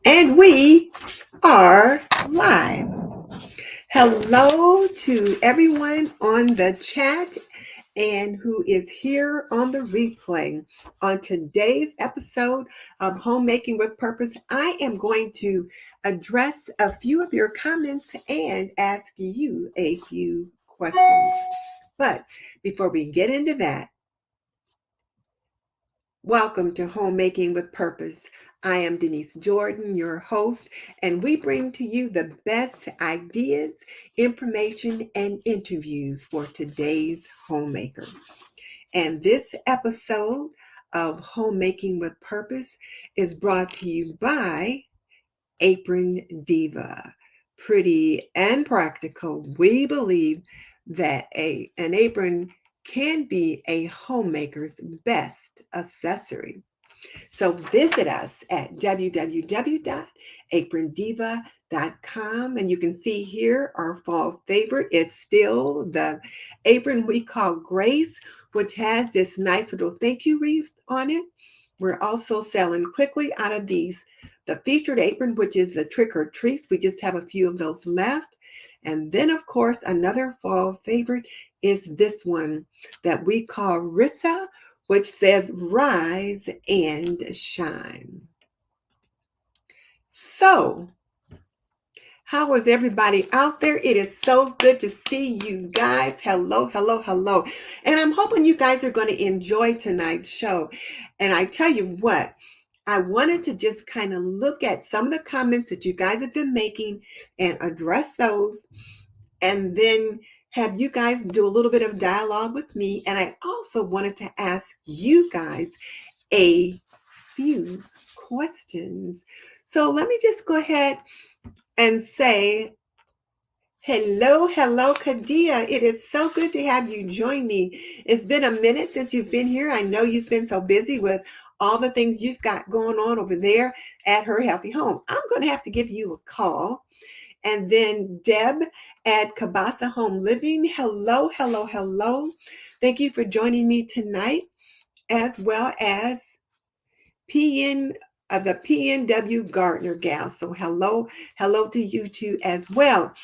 And we are live. Hello to everyone on the chat and who is here on the replay. On today's episode of Homemaking with Purpose, I am going to address a few of your comments and ask you a few questions. But before we get into that, welcome to Homemaking with Purpose. I am Denise Jordan, your host, and we bring to you the best ideas, information, and interviews for today's homemaker. And this episode of Homemaking with Purpose is brought to you by Apron Diva. Pretty and practical, we believe that an apron can be a homemaker's best accessory. So visit us at www.aprondiva.com, and you can see here our fall favorite is still the apron we call Grace, which has this nice little thank you wreath on it. We're also selling quickly out of these the featured apron, which is the trick or treats. We just have a few of those left. And then, of course, another fall favorite is this one that we call Rissa, which says rise and shine. So, how is everybody out there? It is so good to see you guys. Hello, hello, hello. And I'm hoping you guys are going to enjoy tonight's show. And I tell you what, I wanted to just kind of look at some of the comments that you guys have been making and address those, and then have you guys do a little bit of dialogue with me. And I also wanted to ask you guys a few questions. So let me just go ahead and say, hello, Kadia. It is so good to have you join me. It's been a minute since you've been here. I know you've been so busy with all the things you've got going on over there at Her Healthy Home. I'm going to have to give you a call. And then Deb at Cabasa Home Living. Hello, hello, hello. Thank you for joining me tonight, as well as the PNW Gardner gal. So hello to you two as well.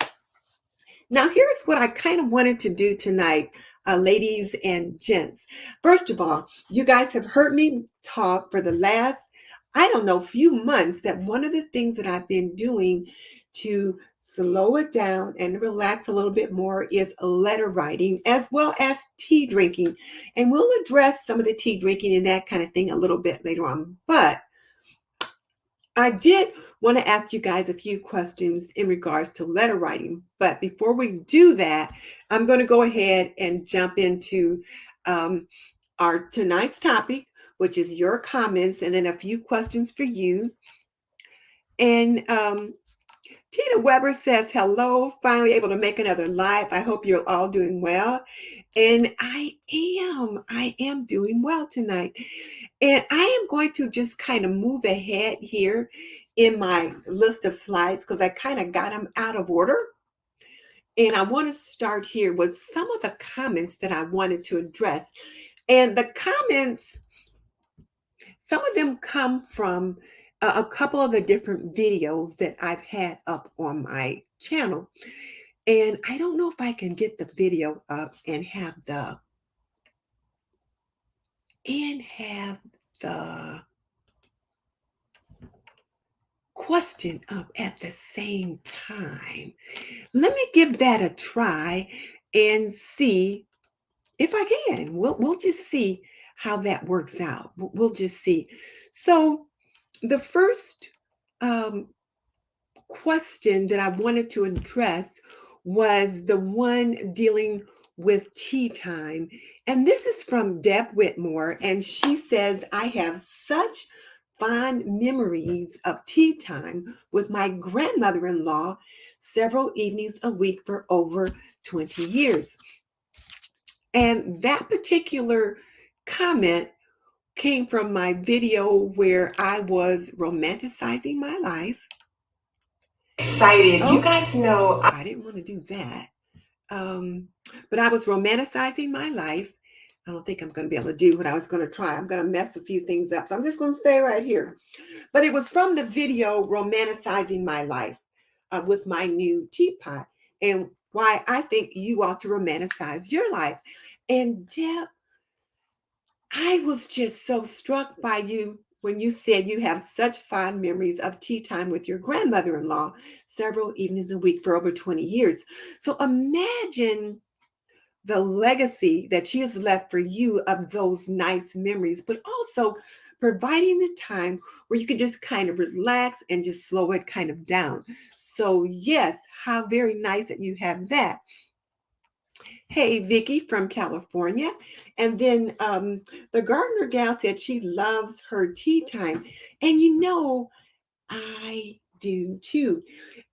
Now, here's what I kind of wanted to do tonight, ladies and gents. First of all, you guys have heard me talk for the last, few months, that one of the things that I've been doing to slow it down and relax a little bit more is letter writing, as well as tea drinking. And we'll address some of the tea drinking and that kind of thing a little bit later on. But I did want to ask you guys a few questions in regards to letter writing. But before we do that, I'm going to go ahead and jump into our tonight's topic, which is your comments, and then a few questions for you. And Tina Weber says, hello, finally able to make another live. I hope you're all doing well. And I am doing well tonight. And I am going to just kind of move ahead here in my list of slides because I kind of got them out of order. And I want to start here with some of the comments that I wanted to address. And the comments, some of them come from a couple of the different videos that I've had up on my channel. And I don't know if I can get the video up and have the question up at the same time. Let me give that a try and see if I can. We'll just see how that works out. We'll just see. So the first question that I wanted to address was the one dealing with tea time. And this is from Deb Whitmore. And she says, I have such fond memories of tea time with my grandmother-in-law several evenings a week for over 20 years. And that particular comment came from my video where I was romanticizing my life. Excited. You guys know I didn't want to do that. But I was romanticizing my life I don't think I'm going to be able to do what I was going to try. I'm going to mess a few things up. So I'm just going to stay right here. But it was from the video Romanticizing My Life with my new teapot, and why I think you ought to romanticize your life. And Deb, I was just so struck by you when you said you have such fond memories of tea time with your grandmother-in-law several evenings a week for over 20 years. So imagine the legacy that she has left for you of those nice memories, but also providing the time where you can just kind of relax and just slow it kind of down. So yes, how very nice that you have that. Hey, Vicky from California. And then the Gardner gal said she loves her tea time. And I do too.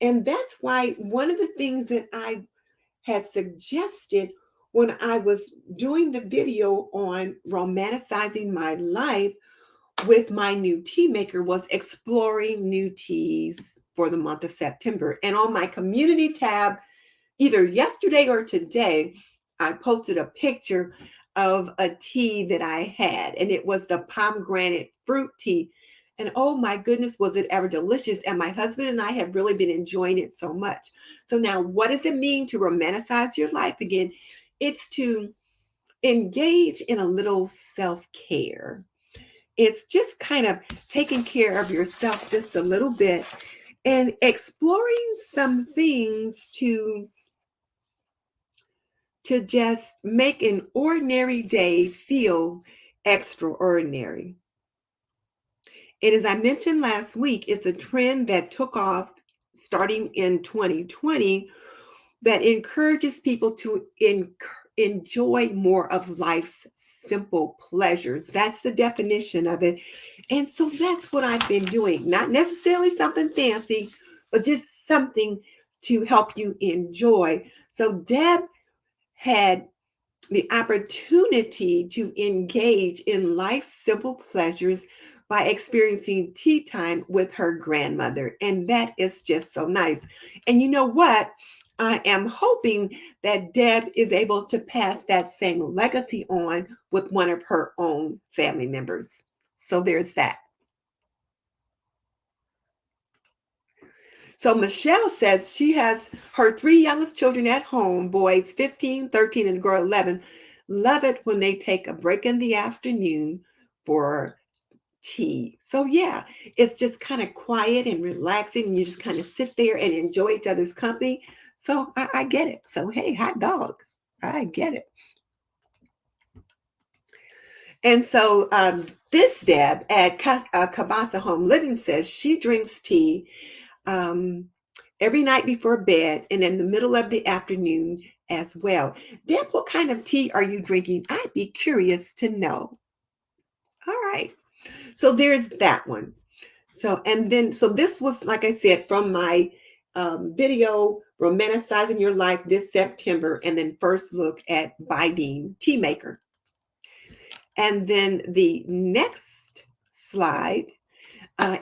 And that's why one of the things that I had suggested when I was doing the video on romanticizing my life with my new tea maker was exploring new teas for the month of September. And on my community tab, either yesterday or today, I posted a picture of a tea that I had, and it was the pomegranate fruit tea. And oh my goodness, was it ever delicious? And my husband and I have really been enjoying it so much. So now, what does it mean to romanticize your life again? It's to engage in a little self-care. It's just kind of taking care of yourself just a little bit and exploring some things to just make an ordinary day feel extraordinary. And as I mentioned last week, it's a trend that took off starting in 2020 that encourages people to enjoy more of life's simple pleasures. That's the definition of it. And so that's what I've been doing. Not necessarily something fancy, but just something to help you enjoy. So Deb had the opportunity to engage in life's simple pleasures by experiencing tea time with her grandmother. And that is just so nice. And you know what? I am hoping that Deb is able to pass that same legacy on with one of her own family members. So there's that. So Michelle says she has her three youngest children at home, boys 15, 13, and girl 11, love it when they take a break in the afternoon for tea. So yeah, it's just kind of quiet and relaxing, and you just kind of sit there and enjoy each other's company. So I get it. So hey, hot dog, I get it. And so this Deb at Kabasa Home Living says she drinks tea every night before bed and in the middle of the afternoon as well. Deb, what kind of tea are you drinking? I'd be curious to know. All right. So there's that one. So this was, like I said, from my video, Romanticizing Your Life this September, and then first look at Biding Tea Maker. And then the next slide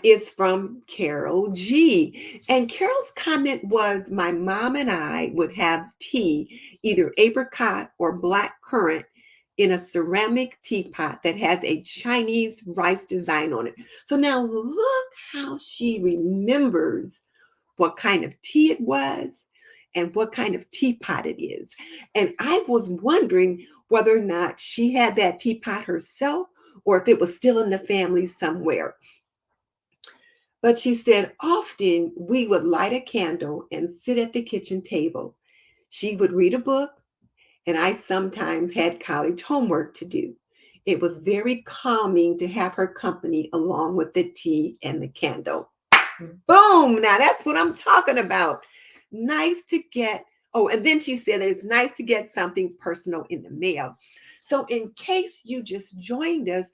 is from Carol G. And Carol's comment was, my mom and I would have tea, either apricot or black currant, in a ceramic teapot that has a Chinese rice design on it. So now look how she remembers what kind of tea it was and what kind of teapot it is. And I was wondering whether or not she had that teapot herself or if it was still in the family somewhere. But she said, often we would light a candle and sit at the kitchen table. She would read a book, and I sometimes had college homework to do. It was very calming to have her company along with the tea and the candle. Boom! Now that's what I'm talking about. Nice to get. Oh, and then she said it's nice to get something personal in the mail. So in case you just joined us,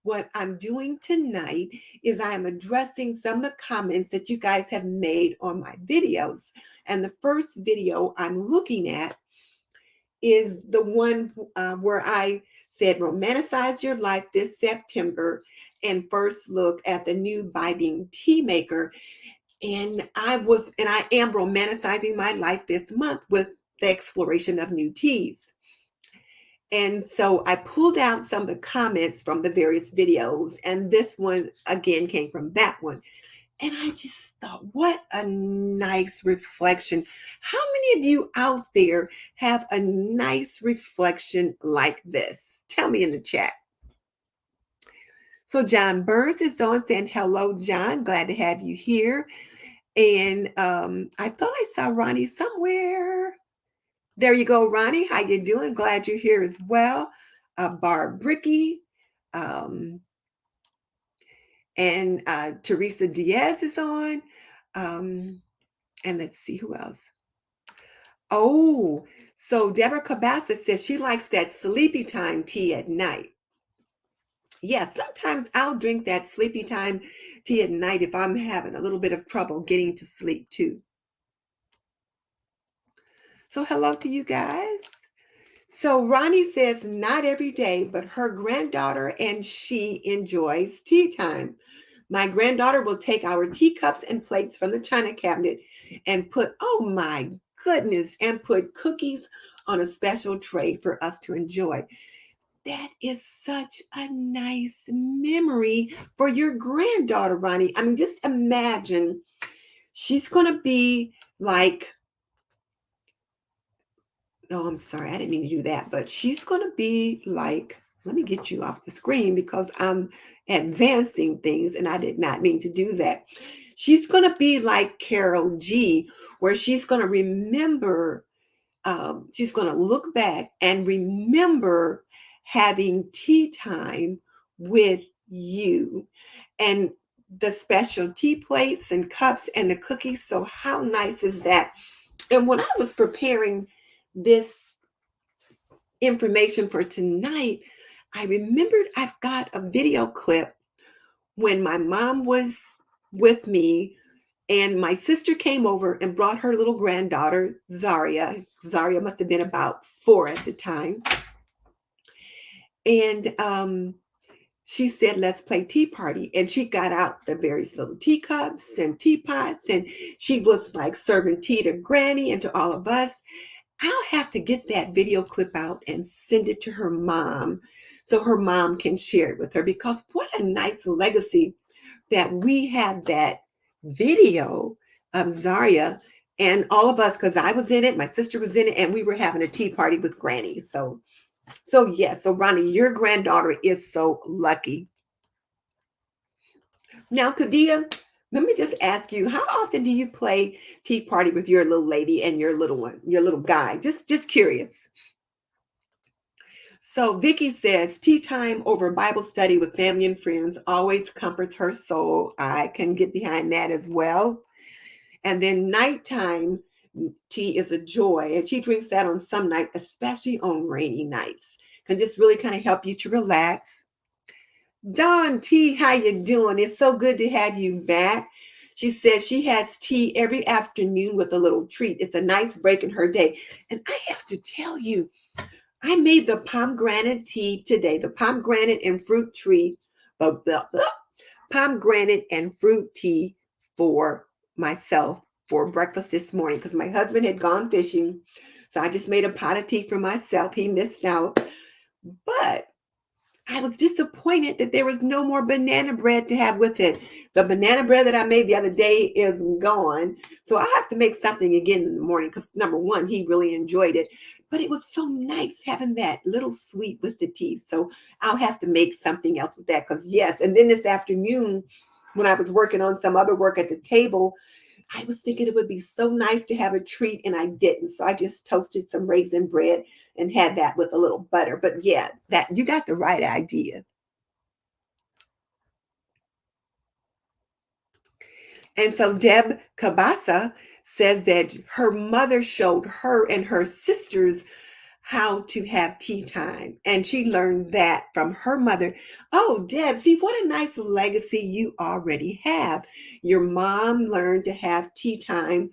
what I'm doing tonight is I'm addressing some of the comments that you guys have made on my videos. And the first video I'm looking at is the one where I said, romanticize your life this September and first look at the new Biding Tea Maker. And I am romanticizing my life this month with the exploration of new teas. And so I pulled out some of the comments from the various videos, and this one again came from that one. And I just thought, what a nice reflection. How many of you out there have a nice reflection like this? Tell me in the chat. So John Burns is on saying, hello, John. Glad to have you here. And I thought I saw Ronnie somewhere. There you go, Ronnie. How you doing? Glad you're here as well. Barb Bricky. Um, and Teresa Diaz is on. And let's see who else. Oh, so Deborah Cabasa says she likes that sleepy time tea at night. Yeah, sometimes I'll drink that sleepy time tea at night if I'm having a little bit of trouble getting to sleep too. So hello to you guys. So Ronnie says not every day, but her granddaughter and she enjoys tea time. My granddaughter will take our teacups and plates from the china cabinet and oh my goodness, and put cookies on a special tray for us to enjoy. That is such a nice memory for your granddaughter, Ronnie. I mean, just imagine she's going to be like, oh, I'm sorry, I didn't mean to do that, but she's going to be like, let me get you off the screen because I'm advancing things and I did not mean to do that. She's going to be like Carol G, where she's going to remember, she's going to look back and remember having tea time with you and the special tea plates and cups and the cookies. So how nice is that? And when I was preparing this information for tonight, I remembered I've got a video clip when my mom was with me and my sister came over and brought her little granddaughter, Zaria. Zaria must have been about 4 at the time. And she said, let's play tea party. And she got out the various little teacups and teapots. And she was like serving tea to Granny and to all of us. I'll have to get that video clip out and send it to her mom so her mom can share it with her, because what a nice legacy that we have that video of Zaria and all of us, because I was in it, my sister was in it, and we were having a tea party with Granny. So yes, so Ronnie, your granddaughter is so lucky. Now, Kadia, let me just ask you, how often do you play tea party with your little lady and your little one, your little guy? Just curious. So Vicky says, tea time over Bible study with family and friends always comforts her soul. I can get behind that as well. And then nighttime tea is a joy. And she drinks that on some nights, especially on rainy nights. Can just really kind of help you to relax. Dawn T, how you doing? It's so good to have you back. She says she has tea every afternoon with a little treat. It's a nice break in her day. And I have to tell you, I made the pomegranate tea today, the pomegranate and fruit tree, pomegranate and fruit tea for myself for breakfast this morning because my husband had gone fishing. So I just made a pot of tea for myself. He missed out. But I was disappointed that there was no more banana bread to have with it. The banana bread that I made the other day is gone. So I have to make something again in the morning because, number one, he really enjoyed it. But it was so nice having that little sweet with the tea. So I'll have to make something else with that because, yes. And then this afternoon, when I was working on some other work at the table, I was thinking it would be so nice to have a treat, and I didn't. So I just toasted some raisin bread and had that with a little butter. But yeah, that you got the right idea. And so Deb Cabasa says that her mother showed her and her sisters how to have tea time. And she learned that from her mother. Oh, Deb, see what a nice legacy you already have. Your mom learned to have tea time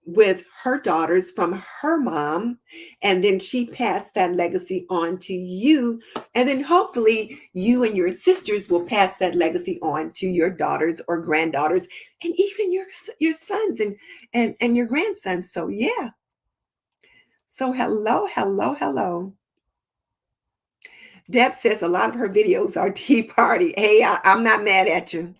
with her daughters from her mom, and then she passed that legacy on to you, and then hopefully you and your sisters will pass that legacy on to your daughters or granddaughters, and even your sons and your grandsons. So yeah, so hello. Deb says a lot of her videos are tea party. Hey, I'm not mad at you.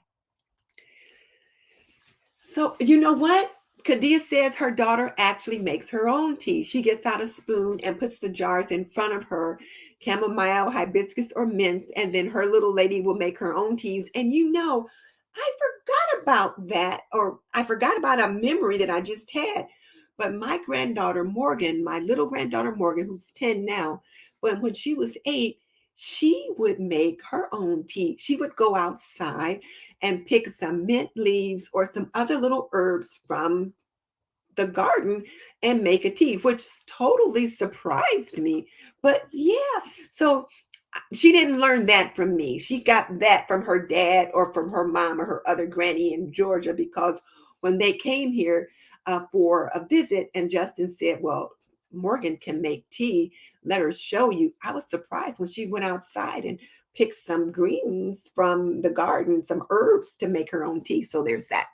So, you know what? Kadia says her daughter actually makes her own tea. She gets out a spoon and puts the jars in front of her, chamomile, hibiscus, or mint, and then her little lady will make her own teas. And I forgot about that, or I forgot about a memory that I just had. But my granddaughter, Morgan, my little granddaughter, Morgan, who's 10 now, but when she was 8, she would make her own tea. She would go outside and pick some mint leaves or some other little herbs from the garden and make a tea, which totally surprised me. But yeah, so she didn't learn that from me. She got that from her dad or from her mom or her other granny in Georgia, because when they came here for a visit and Justin said, well, Morgan can make tea, let her show you. I was surprised when she went outside and picked some greens from the garden, some herbs to make her own tea. So there's that.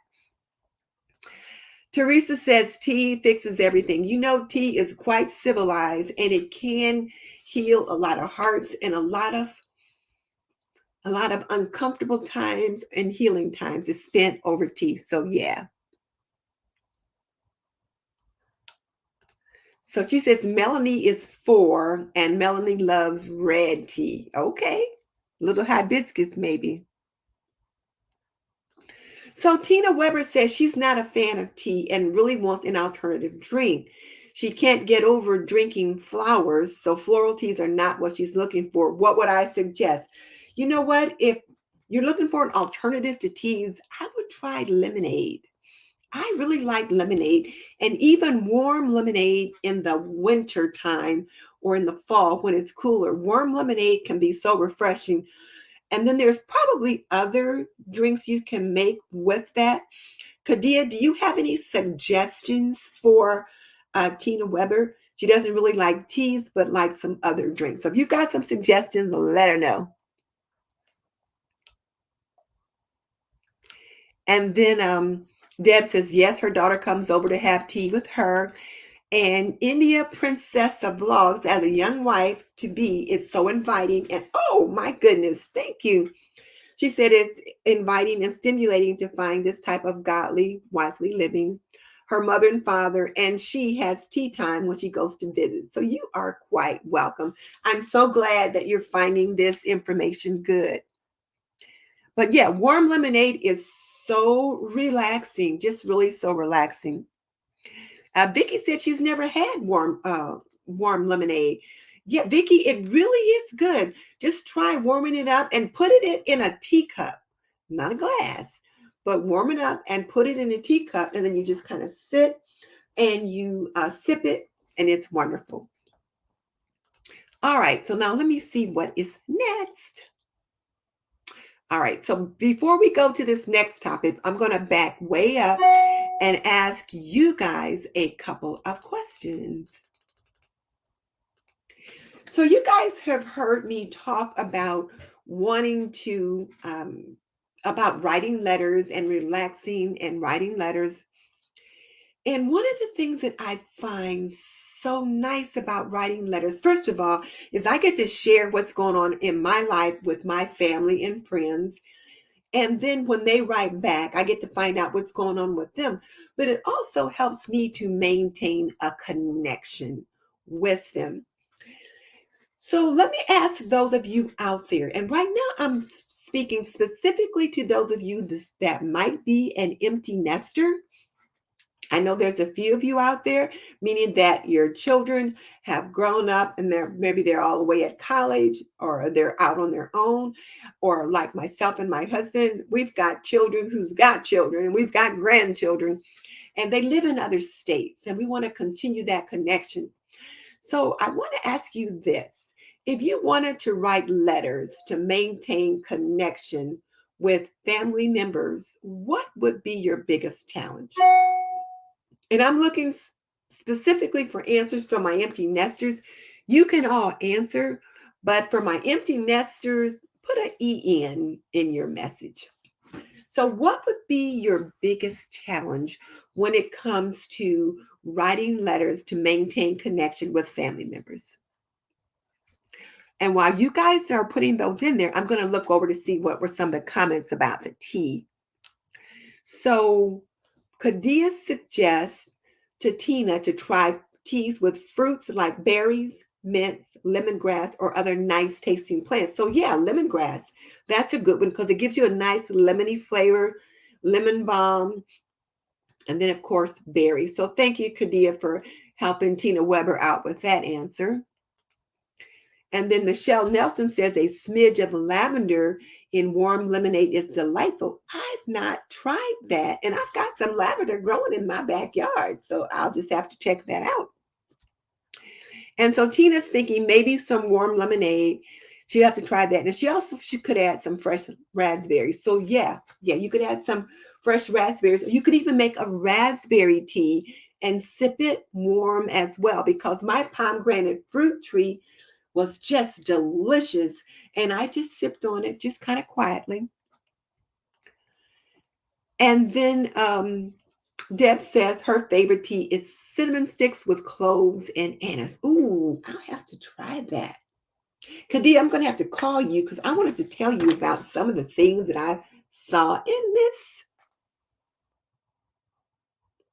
Teresa says tea fixes everything. Tea is quite civilized and it can heal a lot of hearts and a lot of uncomfortable times and healing times is spent over tea. So yeah. So she says Melanie is 4 and Melanie loves red tea. Okay. Little hibiscus maybe. So Tina Weber says she's not a fan of tea and really wants an alternative drink. She can't get over drinking flowers, so floral teas are not what she's looking for. What would I suggest? You know what? If you're looking for an alternative to teas, I would try lemonade. I really like lemonade, and even warm lemonade in the winter time or in the fall when it's cooler. Warm lemonade can be so refreshing. And then there's probably other drinks you can make with that. Kadia, do you have any suggestions for Tina Weber? She doesn't really like teas, but like some other drinks. So if you got some suggestions, let her know. And then Deb says, yes, her daughter comes over to have tea with her. And India Princessa vlogs as a young wife to be. It's so inviting. And oh my goodness, thank you. She said it's inviting and stimulating to find this type of godly, wifely living. Her mother and father, and she has tea time when she goes to visit. So you are quite welcome. I'm so glad that you're finding this information good. But yeah, warm lemonade is so relaxing, just really so relaxing. Vicky said she's never had warm lemonade. Yeah, Vicky, it really is good. Just try warming it up and put it in a teacup, not a glass, but warm it up and put it in a teacup, and then you just kind of sit and you sip it, and it's wonderful. All right, so now let me see what is next. All right, so before we go to this next topic, I'm going to back way up and ask you guys a couple of questions. So you guys have heard me talk about wanting to, about writing letters and relaxing and writing letters. And one of the things that I find so nice about writing letters, first of all, is I get to share what's going on in my life with my family and friends. And then when they write back, I get to find out what's going on with them. But it also helps me to maintain a connection with them. So let me ask those of you out there, and right now I'm speaking specifically to those of you that might be an empty nester. I know there's a few of you out there, meaning that your children have grown up and maybe they're all the way at college or they're out on their own, or like myself and my husband, we've got children who's got children and we've got grandchildren and they live in other states and we want to continue that connection. So I want to ask you this. If you wanted to write letters to maintain connection with family members, what would be your biggest challenge? And I'm looking specifically for answers from my empty nesters. You can all answer, but for my empty nesters, put an in your message. So, what would be your biggest challenge when it comes to writing letters to maintain connection with family members? And while you guys are putting those in there, I'm going to look over to see what were some of the comments about the tea. So Kadia suggests to Tina to try teas with fruits like berries, mints, lemongrass, or other nice tasting plants. So yeah, lemongrass, that's a good one because it gives you a nice lemony flavor, lemon balm, and then of course berries. So thank you, Kadia, for helping Tina Weber out with that answer. And then Michelle Nelson says a smidge of lavender in warm lemonade is delightful. I've not tried that. And I've got some lavender growing in my backyard. So I'll just have to check that out. And so Tina's thinking maybe some warm lemonade. She'll have to try that. And she could add some fresh raspberries. So yeah, you could add some fresh raspberries. You could even make a raspberry tea and sip it warm as well, because my pomegranate fruit tree was just delicious. And I just sipped on it just kind of quietly. And then Deb says her favorite tea is cinnamon sticks with cloves and anise. Ooh, I'll have to try that. Kadia, I'm going to have to call you because I wanted to tell you about some of the things that I saw in this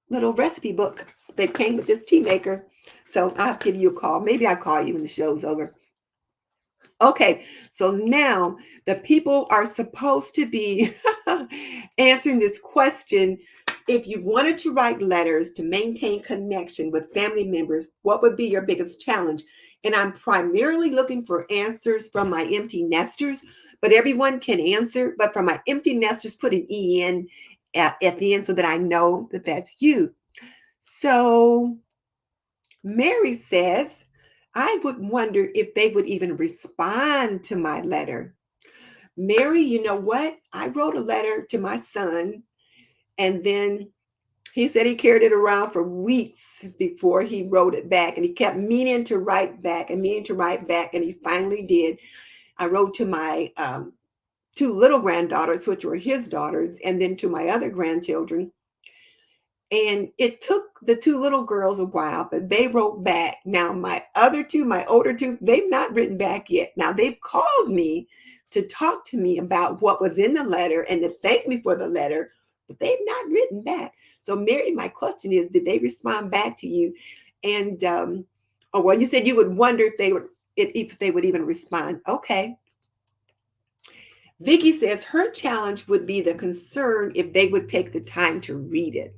little recipe book that came with this tea maker. So I'll give you a call. Maybe I'll call you when the show's over. Okay, so now the people are supposed to be answering this question. If you wanted to write letters to maintain connection with family members, what would be your biggest challenge? And I'm primarily looking for answers from my empty nesters, but everyone can answer. But from my empty nesters, put an EN at the end so that I know that that's you. So Mary says, I would wonder if they would even respond to my letter. Mary, you know what? I wrote a letter to my son, and then he said he carried it around for weeks before he wrote it back, and he kept meaning to write back and meaning to write back, and he finally did. I wrote to my two little granddaughters, which were his daughters, and then to my other grandchildren. And it took the two little girls a while, but they wrote back. Now, my other two, my older two, they've not written back yet. Now, they've called me to talk to me about what was in the letter and to thank me for the letter, but they've not written back. So, Mary, my question is, did they respond back to you? And, oh, well, you said you would wonder if they would even respond. Okay. Vicky says her challenge would be the concern if they would take the time to read it.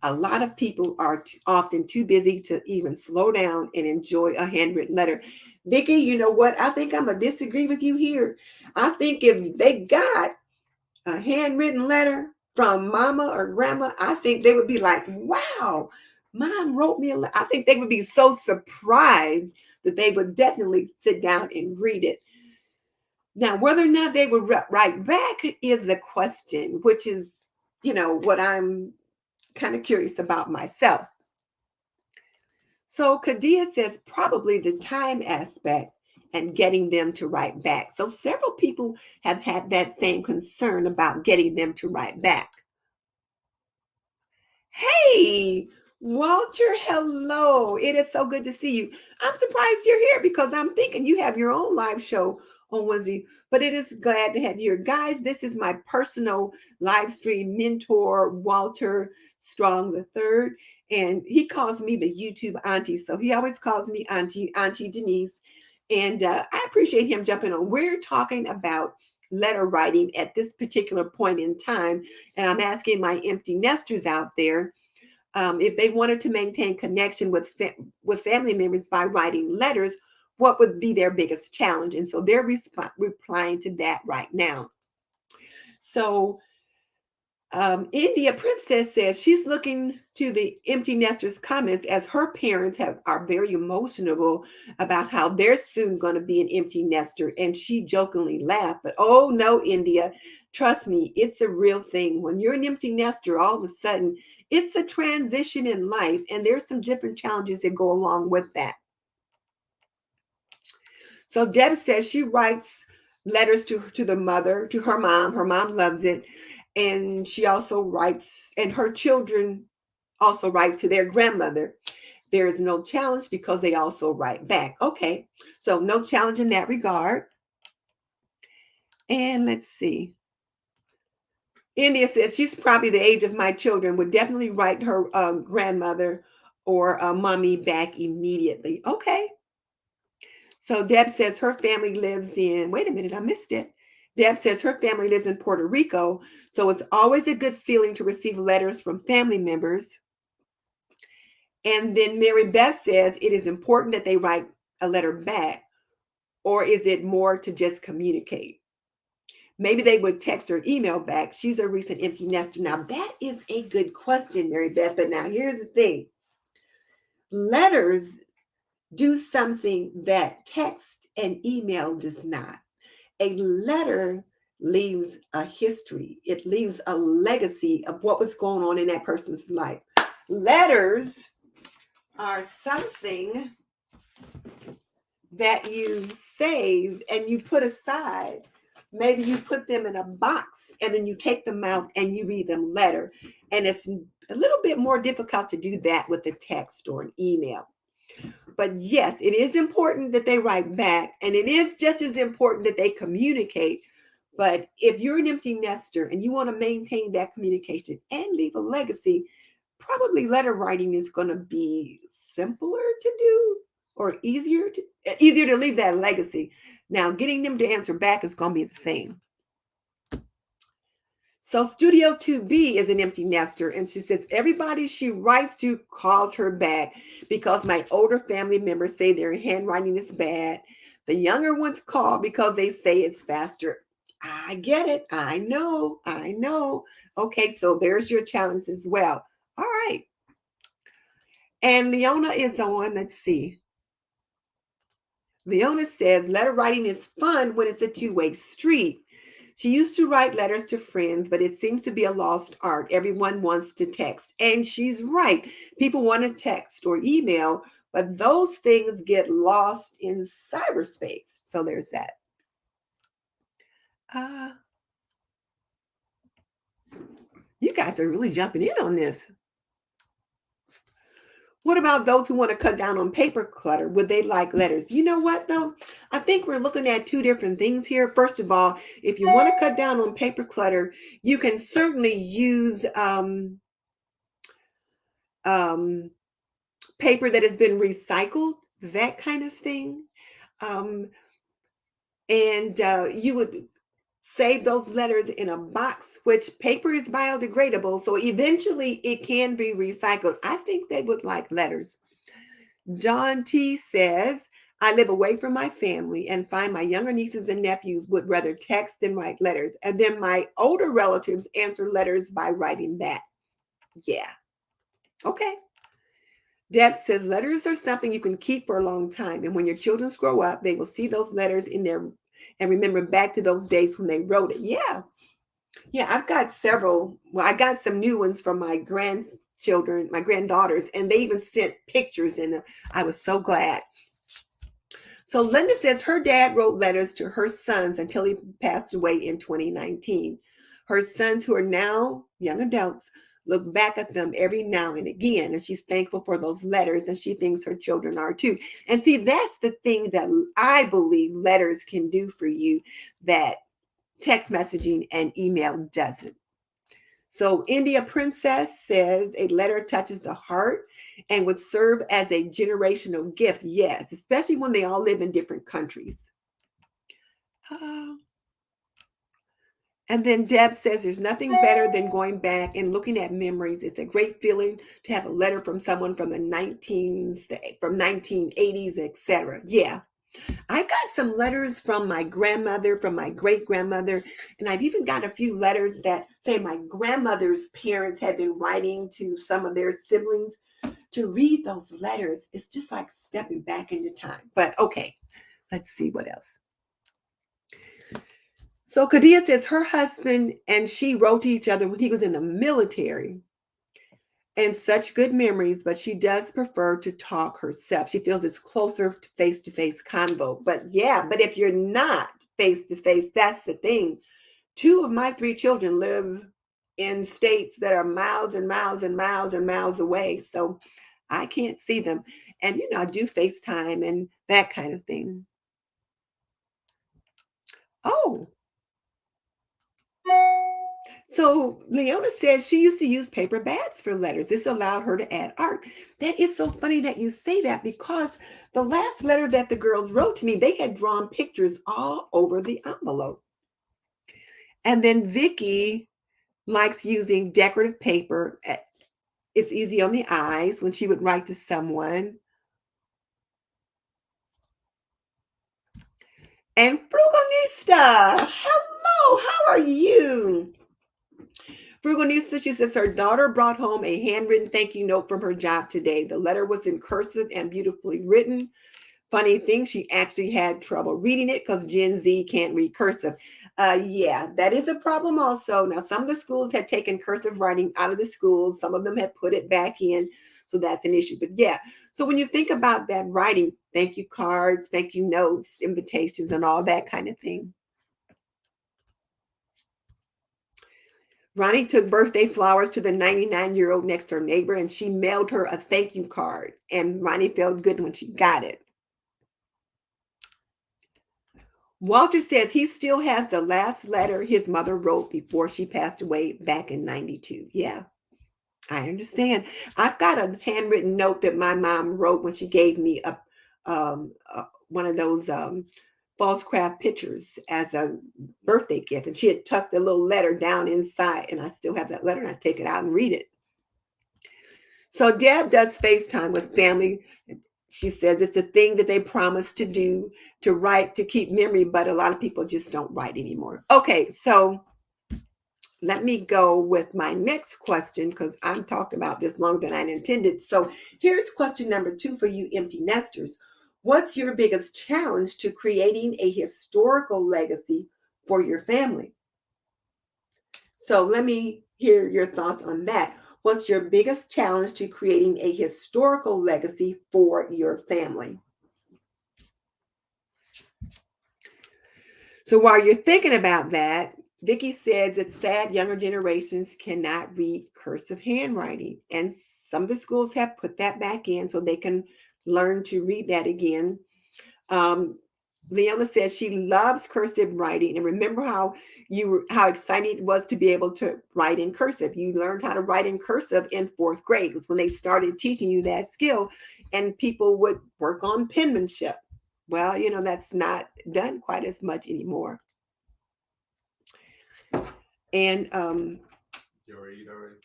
A lot of people are often too busy to even slow down and enjoy a handwritten letter. Vicki, you know what? I think I'm going to disagree with you here. I think if they got a handwritten letter from mama or grandma, I think they would be like, wow, mom wrote me a letter. I think they would be so surprised that they would definitely sit down and read it. Now, whether or not they would write back is the question, which is, what I'm kind of curious about myself. So Kadia says probably the time aspect and getting them to write back. So several people have had that same concern about getting them to write back. Hey, Walter, hello. It is so good to see you. I'm surprised you're here because I'm thinking you have your own live show on Wednesday, but it is glad to have you here. Guys, this is my personal live stream mentor, Walter Strong III, and he calls me the YouTube auntie. So he always calls me Auntie Denise, and I appreciate him jumping on. We're talking about letter writing at this particular point in time. And I'm asking my empty nesters out there if they wanted to maintain connection with family members by writing letters, what would be their biggest challenge? And so they're replying to that right now. So India Princess says she's looking to the empty nesters comments as her parents are very emotional about how they're soon going to be an empty nester. And she jokingly laughed, but oh no, India, trust me, it's a real thing. When you're an empty nester, all of a sudden it's a transition in life. And there's some different challenges that go along with that. So Deb says she writes letters to the mother, to her mom. Her mom loves it. And she also writes, and her children also write to their grandmother. There is no challenge because they also write back. Okay, so no challenge in that regard. And let's see. India says she's probably the age of my children, would definitely write her grandmother or mommy back immediately. Okay. So Deb says her family lives in, wait a minute, I missed it. Deb says her family lives in Puerto Rico. So it's always a good feeling to receive letters from family members. And then Mary Beth says it is important that they write a letter back, or is it more to just communicate? Maybe they would text or email back. She's a recent empty nester. Now, that is a good question, Mary Beth. But now here's the thing. Letters do something that text and email does not. A letter leaves a history. It leaves a legacy of what was going on in that person's life. Letters are something that you save and you put aside. Maybe you put them in a box and then you take them out and you read them later. And it's a little bit more difficult to do that with a text or an email. But yes, it is important that they write back, and it is just as important that they communicate. But if you're an empty nester and you want to maintain that communication and leave a legacy, probably letter writing is going to be simpler to do or easier to leave that legacy. Now, getting them to answer back is going to be the thing. So Studio 2B is an empty nester, and she says everybody she writes to calls her back because my older family members say their handwriting is bad. The younger ones call because they say it's faster. I get it. I know. Okay, so there's your challenge as well. All right. And Leona is on, let's see. Leona says letter writing is fun when it's a two-way street. She used to write letters to friends, but it seems to be a lost art. Everyone wants to text. And she's right. People want to text or email, but those things get lost in cyberspace. So there's that. You guys are really jumping in on this. What about those who want to cut down on paper clutter? Would they like letters? You know what, though? I think we're looking at two different things here. First of all, if you want to cut down on paper clutter, you can certainly use paper that has been recycled, that kind of thing. And you would save those letters in a box, which paper is biodegradable. So eventually it can be recycled. I think they would like letters. John T says, I live away from my family and find my younger nieces and nephews would rather text than write letters. And then my older relatives answer letters by writing back. Yeah. Okay. Deb says letters are something you can keep for a long time. And when your children grow up, they will see those letters in there and remember back to those days when they wrote it. Yeah. Yeah, I've got several. Well, I got some new ones from my grandchildren, my granddaughters, and they even sent pictures in them. I was so glad. So Linda says her dad wrote letters to her sons until he passed away in 2019. Her sons, who are now young adults, look back at them every now and again, and she's thankful for those letters, and she thinks her children are too. And see, that's the thing that I believe letters can do for you that text messaging and email doesn't. So India Princess says a letter touches the heart and would serve as a generational gift. Yes, especially when they all live in different countries. And then Deb says there's nothing better than going back and looking at memories. It's a great feeling to have a letter from someone from the 1980s, etc. Yeah. I got some letters from my grandmother, from my great grandmother, and I've even got a few letters that say my grandmother's parents had been writing to some of their siblings. To read those letters, it's just like stepping back into time. But okay, let's see what else. So Kadia says her husband and she wrote to each other when he was in the military. And such good memories, but she does prefer to talk herself. She feels it's closer to face convo. But yeah, but if you're not face-to-face, that's the thing. 2 of my 3 children live in states that are miles and miles and miles and miles away. So I can't see them. And, I do FaceTime and that kind of thing. Oh, so Leona says she used to use paper bags for letters. This allowed her to add art. That is so funny that you say that, because the last letter that the girls wrote to me, they had drawn pictures all over the envelope. And then Vicky likes using decorative paper. It's easy on the eyes when she would write to someone. And Frugalista, hello, how are you? Frugalista, she says her daughter brought home a handwritten thank you note from her job today. The letter was in cursive and beautifully written. Funny thing, she actually had trouble reading it because Gen Z can't read cursive. Yeah, that is a problem also. Now, some of the schools have taken cursive writing out of the schools. Some of them have put it back in. So that's an issue. But yeah, so when you think about that writing, thank you cards, thank you notes, invitations, and all that kind of thing. Ronnie took birthday flowers to the 99-year-old next door neighbor, and she mailed her a thank you card. And Ronnie felt good when she got it. Walter says he still has the last letter his mother wrote before she passed away back in 92. Yeah, I understand. I've got a handwritten note that my mom wrote when she gave me one of those false craft pictures as a birthday gift. And she had tucked a little letter down inside, and I still have that letter, and I take it out and read it. So Deb does FaceTime with family. She says it's the thing that they promised to do, to write, to keep memory, but a lot of people just don't write anymore. Okay, so let me go with my next question, because I'm talked about this longer than I intended. So here's question number 2 for you empty nesters. What's your biggest challenge to creating a historical legacy for your family? So let me hear your thoughts on that. What's your biggest challenge to creating a historical legacy for your family? So while you're thinking about that, Vicki says it's sad younger generations cannot read cursive handwriting. And some of the schools have put that back in so they can learn to read that again. Leona says she loves cursive writing, and remember how exciting it was to be able to write in cursive. You learned how to write in cursive in 4th grade. It was when they started teaching you that skill, and people would work on penmanship. Well, that's not done quite as much anymore. And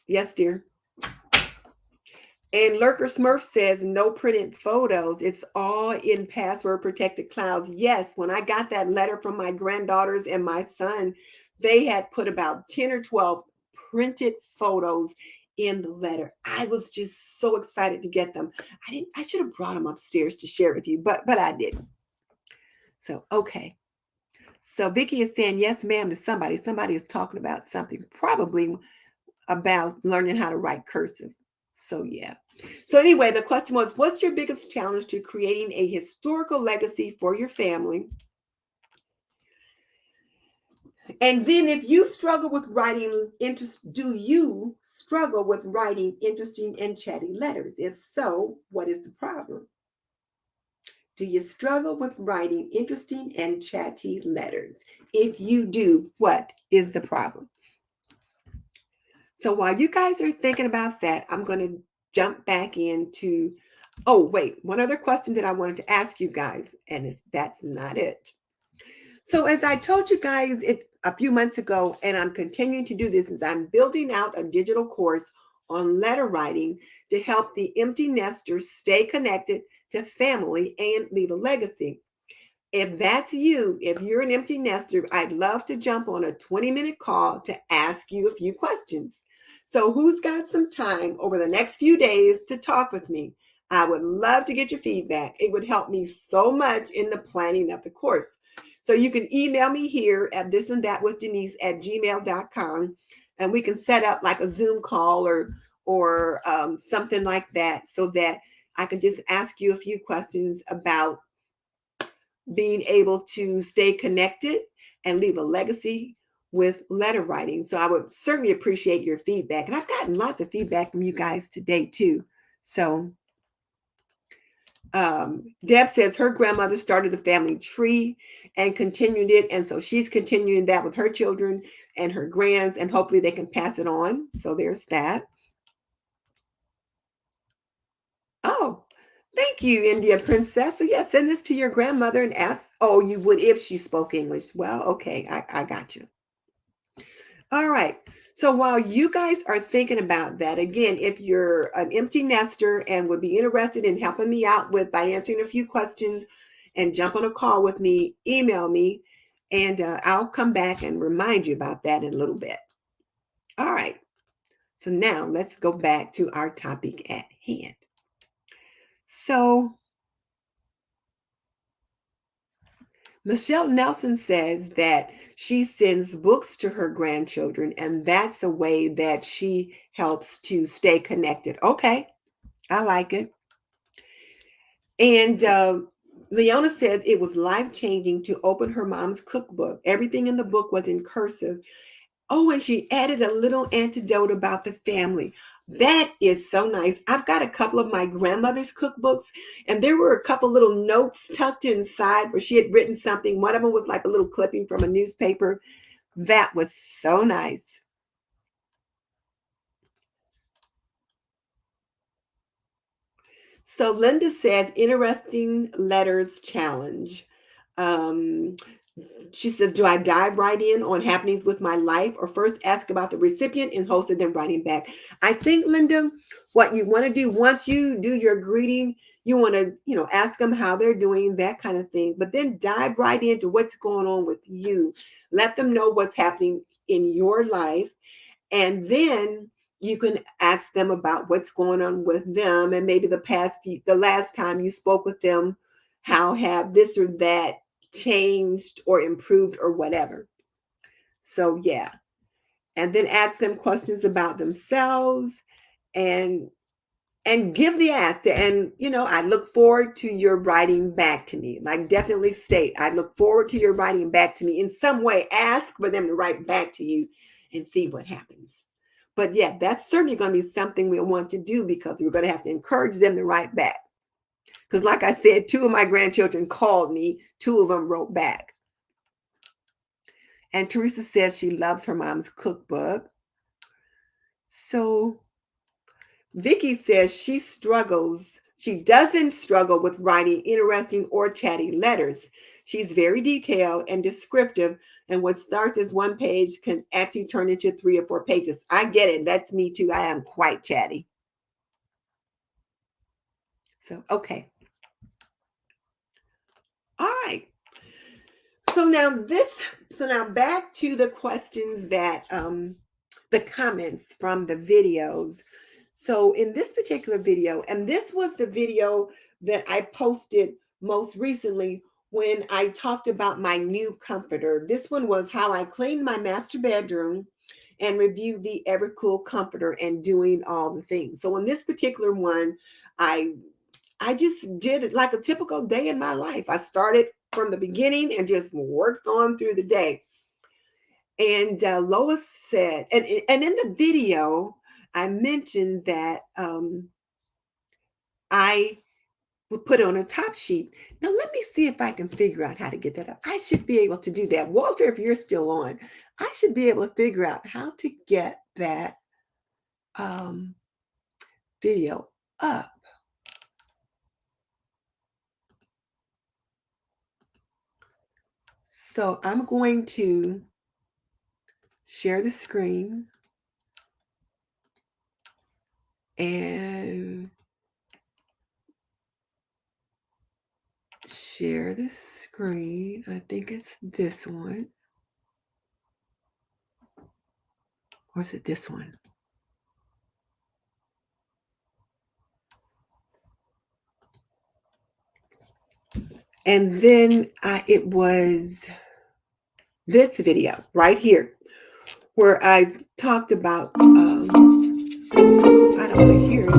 yes, dear. And Lurker Smurf says no printed photos. It's all in password protected clouds. Yes, when I got that letter from my granddaughters and my son, they had put about 10 or 12 printed photos in the letter. I was just so excited to get them. I should have brought them upstairs to share with you, but I didn't. So, okay. So Vicki is saying yes, ma'am, to somebody. Somebody is talking about something, probably about learning how to write cursive. So yeah. So anyway, the question was, what's your biggest challenge to creating a historical legacy for your family? And then if you struggle with writing do you struggle with writing interesting and chatty letters? If so, what is the problem? Do you struggle with writing interesting and chatty letters? If you do, what is the problem? So while you guys are thinking about that, I'm going to jump back into, oh, wait, one other question that I wanted to ask you guys, and that's not it. So as I told you guys a few months ago, and I'm continuing to do this, is I'm building out a digital course on letter writing to help the empty nesters stay connected to family and leave a legacy. If that's you, if you're an empty nester, I'd love to jump on a 20-minute call to ask you a few questions. So who's got some time over the next few days to talk with me? I would love to get your feedback. It would help me so much in the planning of the course. So you can email me here at thistandthatwithdenise@gmail.com, and we can set up like a Zoom call or something like that, so that I can just ask you a few questions about being able to stay connected and leave a legacy with letter writing. So I would certainly appreciate your feedback. And I've gotten lots of feedback from you guys today too. So Deb says her grandmother started a family tree and continued it. And so she's continuing that with her children and her grands, and hopefully they can pass it on. So there's that. Oh, thank you, India Princess. So yeah, send this to your grandmother and ask, oh, you would if she spoke English. Well, okay, I got you. All right. So while you guys are thinking about that, again, if you're an empty nester and would be interested in helping me out with by answering a few questions and jump on a call with me, email me, and I'll come back and remind you about that in a little bit. All right. So now let's go back to our topic at hand. So Michelle Nelson says that she sends books to her grandchildren, and that's a way that she helps to stay connected. Okay, I like it. And Leona says it was life changing to open her mom's cookbook. Everything in the book was in cursive. Oh, and she added a little anecdote about the family. That is so nice. I've got a couple of my grandmother's cookbooks, and there were a couple little notes tucked inside where she had written something. One of them was like a little clipping from a newspaper. That was so nice. So Linda says, interesting letters challenge. Um, She says, do I dive right in on happenings with my life or first ask about the recipient and host and then writing back? I think, Linda, what you want to do once you do your greeting, you want to, ask them how they're doing, that kind of thing. But then dive right into what's going on with you. Let them know what's happening in your life. And then you can ask them about what's going on with them and maybe the last time you spoke with them, how have this or that changed or improved or whatever. So yeah. And then ask them questions about themselves and give the answer. And I look forward to your writing back to me. Like definitely state, I look forward to your writing back to me in some way. Ask for them to write back to you and see what happens. But yeah, that's certainly going to be something we'll want to do because we're going to have to encourage them to write back. Because like I said, 2 of my grandchildren called me, 2 of them wrote back. And Teresa says she loves her mom's cookbook. So Vicky says she doesn't struggle with writing interesting or chatty letters. She's very detailed and descriptive, and what starts as 1 page can actually turn into 3 or 4 pages. I get it. That's me too. I am quite chatty. So, okay. All right. So now back to the questions that the comments from the videos. So in this particular video, and this was the video that I posted most recently when I talked about my new comforter. This one was how I cleaned my master bedroom and reviewed the Evercool comforter and doing all the things. So in this particular one, I just did it like a typical day in my life. I started from the beginning and just worked on through the day. And Lois said, and in the video, I mentioned that I would put it on a top sheet. Now, let me see if I can figure out how to get that up. I should be able to do that. Walter, if you're still on, I should be able to figure out how to get that um, video up. So I'm going to share the screen and share the screen. I think it's this one. Or is it this one? And then it was this video right here where I talked about, I don't want to hear it.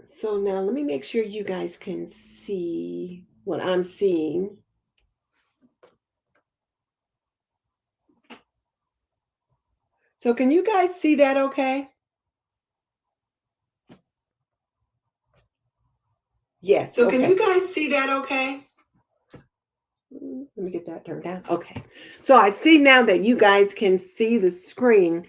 So now let me make sure you guys can see what I'm seeing. So can you guys see that okay? Yes. So can Okay. you guys see that okay? Let me get that turned down. Okay. So I see now that you guys can see the screen.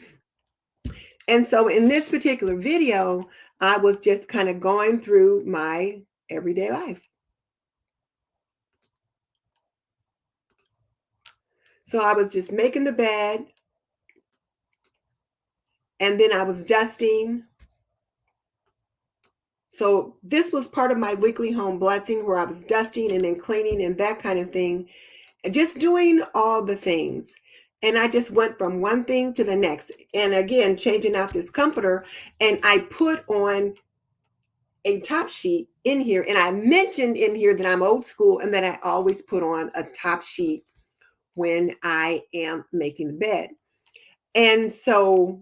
And so in this particular video, I was just kind of going through my everyday life. So I was just making the bed, and then I was dusting. So this was part of my weekly home blessing where I was dusting and then cleaning and that kind of thing, and just doing all the things. And I just went from one thing to the next. And again, changing out this comforter, and I put on a top sheet in here. And I mentioned in here that I'm old school and that I always put on a top sheet when I am making the bed. And so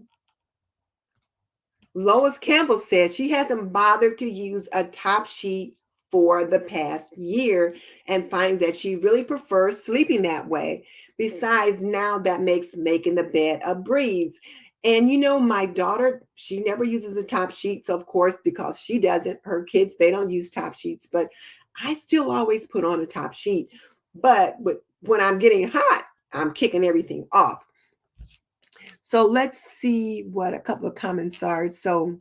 Lois Campbell said she hasn't bothered to use a top sheet for the past year and finds that she really prefers sleeping that way. Besides, now that makes making the bed a breeze. And you know, my daughter, she never uses a top sheet. So, of course, because she doesn't, her kids, they don't use top sheets. But I still always put on a top sheet. But when I'm getting hot, I'm kicking everything off. So let's see what a couple of comments are. So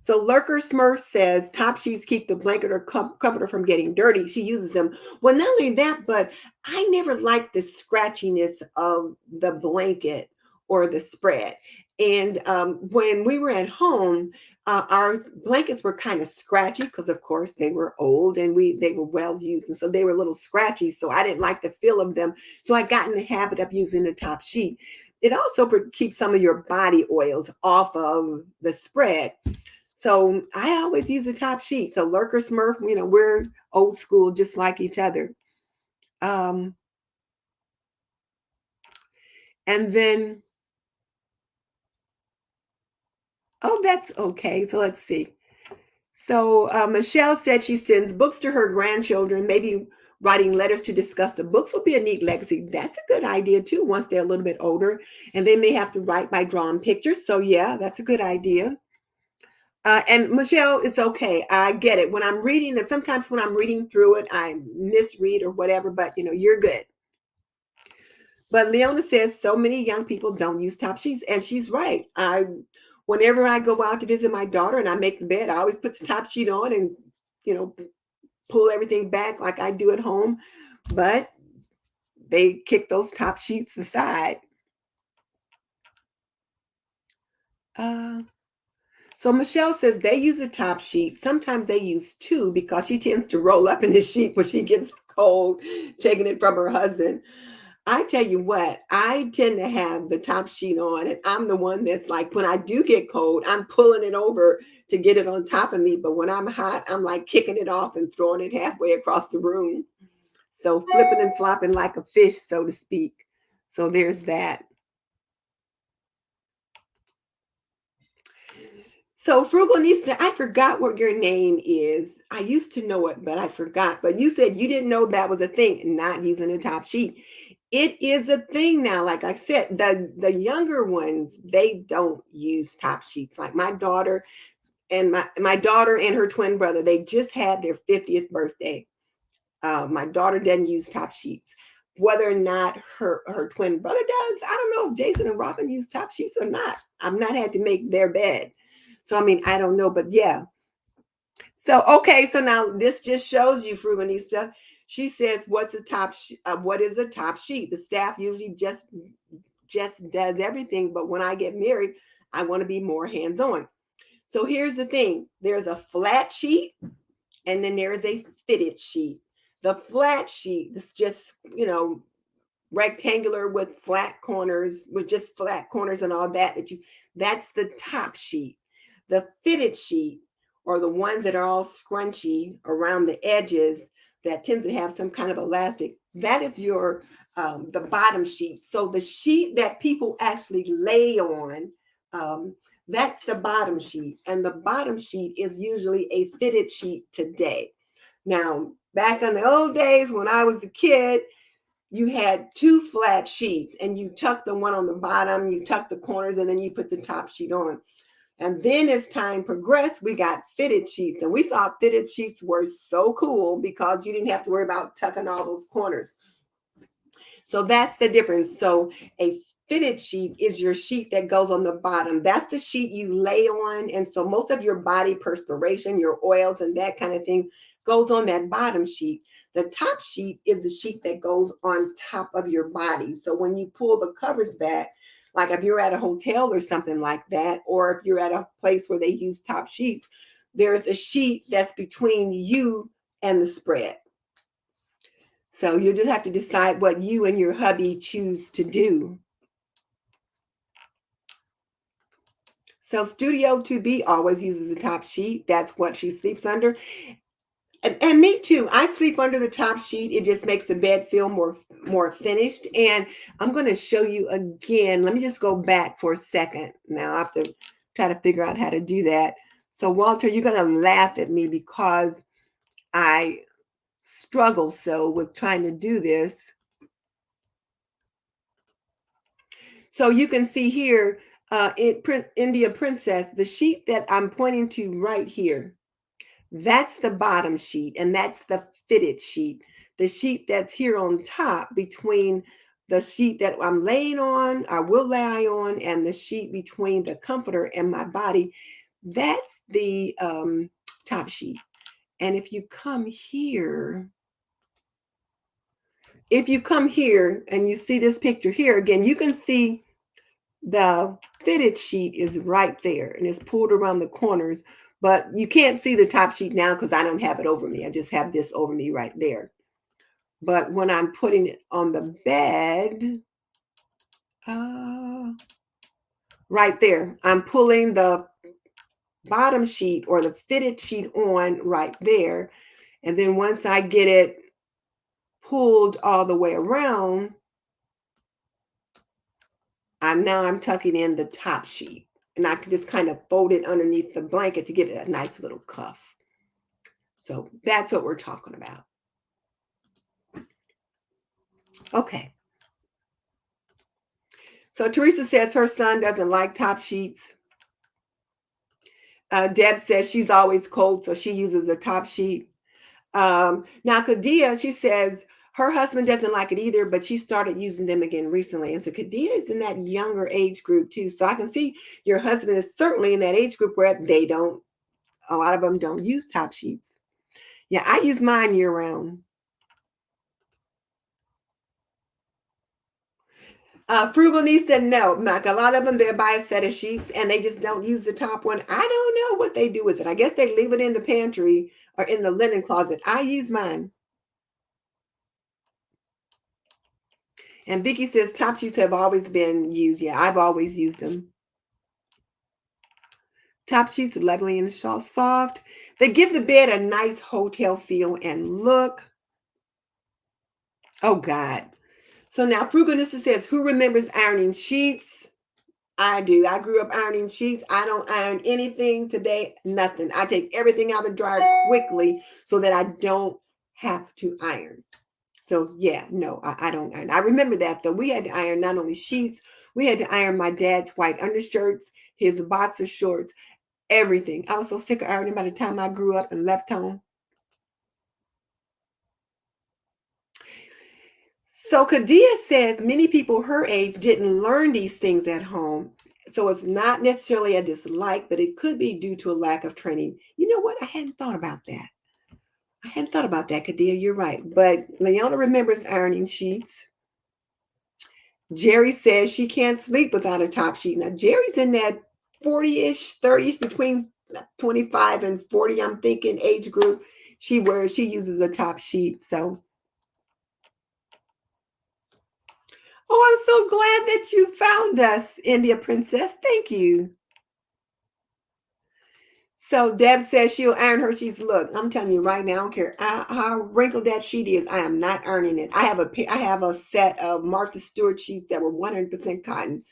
Lurker Smurf says top sheets keep the blanket or comforter from getting dirty. She uses them. Well, not only that, but I never liked the scratchiness of the blanket or the spread. And when we were at home, our blankets were kind of scratchy because, of course, they were old and they were well used, and so they were a little scratchy. So I didn't like the feel of them. So I got in the habit of using the top sheet. It also keeps some of your body oils off of the spread. So I always use the top sheet. So Lurker Smurf, we're old school, just like each other. Um, and then, oh, that's okay. So let's see. So Michelle said she sends books to her grandchildren, maybe writing letters to discuss the books will be a neat legacy. That's a good idea too, once they're a little bit older. And they may have to write by drawing pictures. So yeah, that's a good idea. And Michelle, it's okay. I get it. When I'm reading it, sometimes when I'm reading through it, I misread or whatever, but you're good. But Leona says so many young people don't use top sheets, and she's right. Whenever I go out to visit my daughter and I make the bed, I always put the top sheet on and, you know, pull everything back like I do at home. But they kick those top sheets aside. Uh, So Michelle says they use a top sheet. Sometimes they use two because she tends to roll up in the sheet when she gets cold, taking it from her husband. I tell you what, I tend to have the top sheet on, and I'm the one that's like, when I do get cold, I'm pulling it over to get it on top of me. But when I'm hot, I'm like kicking it off and throwing it halfway across the room. So flipping and flopping like a fish, so to speak. So there's that. So Frugalista, I forgot what your name is. I used to know it, but I forgot. But you said you didn't know that was a thing, not using a top sheet. It is a thing now. Like I said, the younger ones, they don't use top sheets. Like my daughter and my daughter and her twin brother, they just had their 50th birthday. My daughter doesn't use top sheets. Whether or not her twin brother does, I don't know if Jason and Robin use top sheets or not. I've not had to make their bed. So, I mean, I don't know, but yeah. So, okay. So now this just shows you, Fruganista. She says, what is a top sheet? The staff usually just does everything. But when I get married, I want to be more hands-on. So here's the thing. There's a flat sheet and then there is a fitted sheet. The flat sheet is just, rectangular with flat corners, with just flat corners and all that's the top sheet. The fitted sheet, or the ones that are all scrunchy around the edges, that tends to have some kind of elastic, that is your the bottom sheet. So the sheet that people actually lay on, that's the bottom sheet, and the bottom sheet is usually a fitted sheet today. Now, back in the old days when I was a kid, you had two flat sheets and you tuck the one on the bottom, you tuck the corners, and then you put the top sheet on. And then as time progressed, we got fitted sheets. And we thought fitted sheets were so cool because you didn't have to worry about tucking all those corners. So that's the difference. So a fitted sheet is your sheet that goes on the bottom. That's the sheet you lay on. And so most of your body perspiration, your oils and that kind of thing goes on that bottom sheet. The top sheet is the sheet that goes on top of your body. So when you pull the covers back, like if you're at a hotel or something like that, or if you're at a place where they use top sheets, there's a sheet that's between you and the spread. So you just have to decide what you and your hubby choose to do. So Studio 2B always uses a top sheet. That's what she sleeps under. And me too. I sleep under the top sheet. It just makes the bed feel more finished. And I'm going to show you again. Let me just go back for a second. Now I have to try to figure out how to do that. So Walter, you're going to laugh at me because I struggle so with trying to do this. So you can see here, India Princess, the sheet that I'm pointing to right here, that's the bottom sheet, and that's the fitted sheet. The sheet that's here on top between the sheet that I'm laying on, I will lie on, and the sheet between the comforter and my body, that's the top sheet. And if you come here, and you see this picture here, again, you can see the fitted sheet is right there and it's pulled around the corners, but you can't see the top sheet now because I don't have it over me. I just have this over me right there. But when I'm putting it on the bed, right there, I'm pulling the bottom sheet or the fitted sheet on right there. And then once I get it pulled all the way around, I'm tucking in the top sheet. And I can just kind of fold it underneath the blanket to give it a nice little cuff. So that's what we're talking about. Okay. So Teresa says her son doesn't like top sheets. Deb says she's always cold, so she uses a top sheet. Now Kadia, she says her husband doesn't like it either, but she started using them again recently. And so Kadia is in that younger age group too. So I can see your husband is certainly in that age group where a lot of them don't use top sheets. Yeah, I use mine year round. Frugal niece said no. Like a lot of them, they buy a set of sheets and they just don't use the top one. I don't know what they do with it. I guess they leave it in the pantry or in the linen closet. I use mine. And Vicky says top sheets have always been used. Yeah, I've always used them. Top sheets are lovely and soft. They give the bed a nice hotel feel and look. Oh God. So now Frugalista says, who remembers ironing sheets? I do. I grew up ironing sheets. I don't iron anything today. Nothing. I take everything out of the dryer quickly so that I don't have to iron. So yeah, no, I don't iron. I remember that though. We had to iron not only sheets, we had to iron my dad's white undershirts, his boxer shorts, everything. I was so sick of ironing by the time I grew up and left home. So Kadia says many people her age didn't learn these things at home. So it's not necessarily a dislike, but it could be due to a lack of training. You know what? I hadn't thought about that. Kadia. You're right. But Leona remembers ironing sheets. Jerry says she can't sleep without a top sheet. Now, Jerry's in that 40-ish, 30s, between 25 and 40, I'm thinking, age group. She uses a top sheet. So, oh, I'm so glad that you found us, India Princess. Thank you. So Deb says she'll iron her sheets. Look, I'm telling you right now, I don't care how wrinkled that sheet is. I am not ironing it. I have a set of Martha Stewart sheets that were 100% cotton.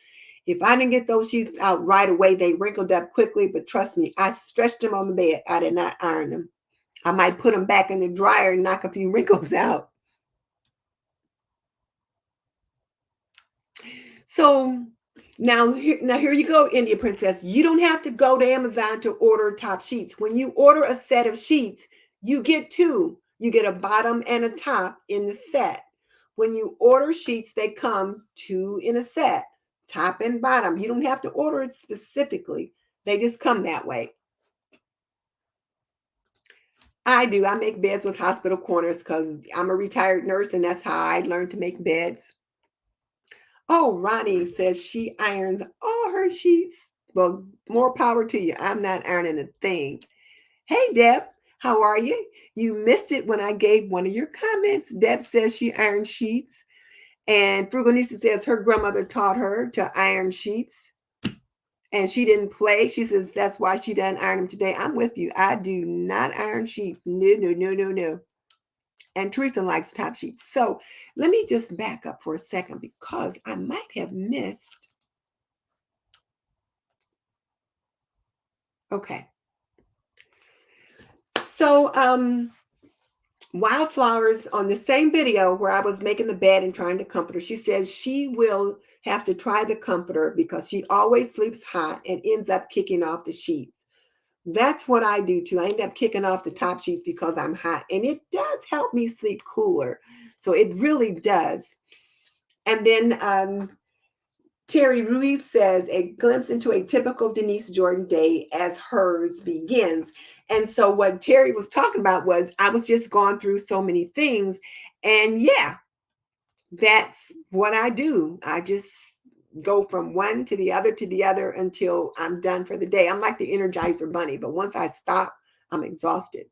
If I didn't get those sheets out right away, they wrinkled up quickly. But trust me, I stretched them on the bed. I did not iron them. I might put them back in the dryer and knock a few wrinkles out. So now here you go, India Princess. You don't have to go to Amazon to order top sheets. When you order a set of sheets, you get two. You get a bottom and a top in the set. When you order sheets, they come two in a set, top and bottom. You don't have to order it specifically. They just come that way. I do. I make beds with hospital corners because I'm a retired nurse and that's how I learned to make beds. Oh, Ronnie says she irons all her sheets. Well, more power to you. I'm not ironing a thing. Hey, Deb, how are you? You missed it when I gave one of your comments. Deb says she irons sheets. And Frugalista says her grandmother taught her to iron sheets. And she didn't play. She says that's why she doesn't iron them today. I'm with you. I do not iron sheets. No, no, no, no, no. And Teresa likes top sheets. So let me just back up for a second because I might have missed. Okay. So Wildflowers on the same video where I was making the bed and trying to comfort her, she says she will have to try the comforter because she always sleeps hot and ends up kicking off the sheets. That's what I do too. I end up kicking off the top sheets because I'm hot, and it does help me sleep cooler. So it really does. And then Terry Ruiz says a glimpse into a typical Denise Jordan day as hers begins. And so what Terry was talking about was I was just going through so many things. And yeah, that's what I do. I just go from one to the other until I'm done for the day. I'm like the Energizer Bunny, but once I stop, I'm exhausted.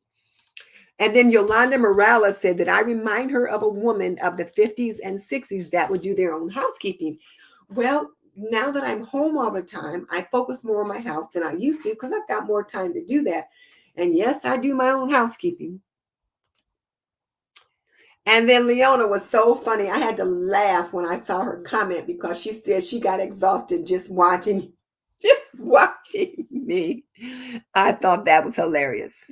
And then Yolanda Morales said that I remind her of a woman of the 50s and 60s that would do their own housekeeping. Well, now that I'm home all the time, I focus more on my house than I used to because I've got more time to do that. And yes, I do my own housekeeping. And then Leona was so funny. I had to laugh when I saw her comment because she said she got exhausted just watching me. I thought that was hilarious.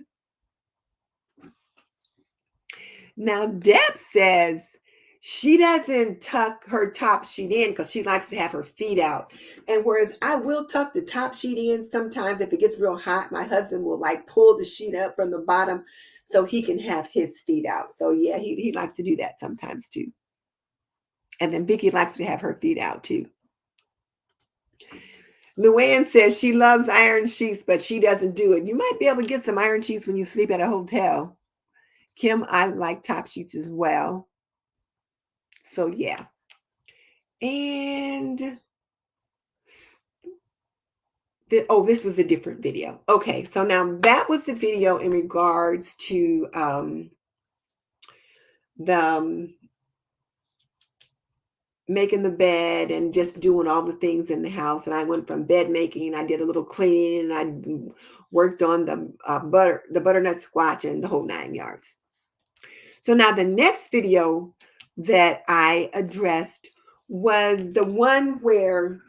Now, Deb says she doesn't tuck her top sheet in because she likes to have her feet out. And whereas I will tuck the top sheet in sometimes if it gets real hot, my husband will like pull the sheet up from the bottom so he can have his feet out. So yeah, he likes to do that sometimes too. And then Vicky likes to have her feet out too. Luann says she loves iron sheets, but she doesn't do it. You might be able to get some iron sheets when you sleep at a hotel. Kim, I like top sheets as well. So yeah. And this was a different video. Okay, so now that was the video in regards to the making the bed and just doing all the things in the house. And I went from bed making, I did a little cleaning, and I worked on the butternut squash and the whole 9 yards. So now the next video that I addressed was the one where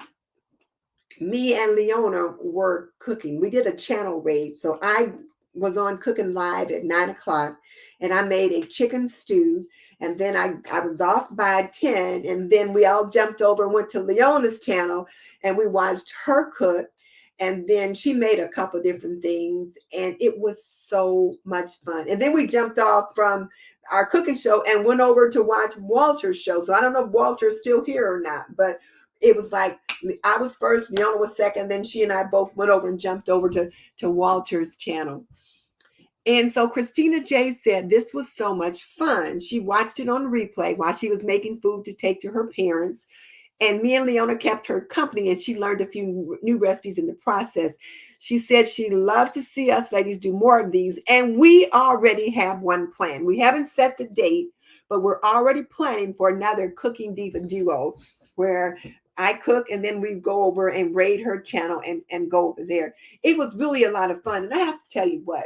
me and Leona were cooking. We did a channel raid. So I was on Cooking Live at 9 o'clock and I made a chicken stew. And then I was off by 10. And then we all jumped over and went to Leona's channel and we watched her cook. And then she made a couple different things and it was so much fun. And then we jumped off from our cooking show and went over to watch Walter's show. So I don't know if Walter's still here or not, but it was like I was first, Leona was second, then she and I both went over and jumped over to Walter's channel. And so Christina J said this was so much fun. She watched it on replay while she was making food to take to her parents. And me and Leona kept her company and she learned a few new recipes in the process. She said she loved to see us ladies do more of these. And we already have one planned. We haven't set the date, but we're already planning for another Cooking Diva duo where I cook and then we go over and raid her channel and go over there. It was really a lot of fun. And I have to tell you what,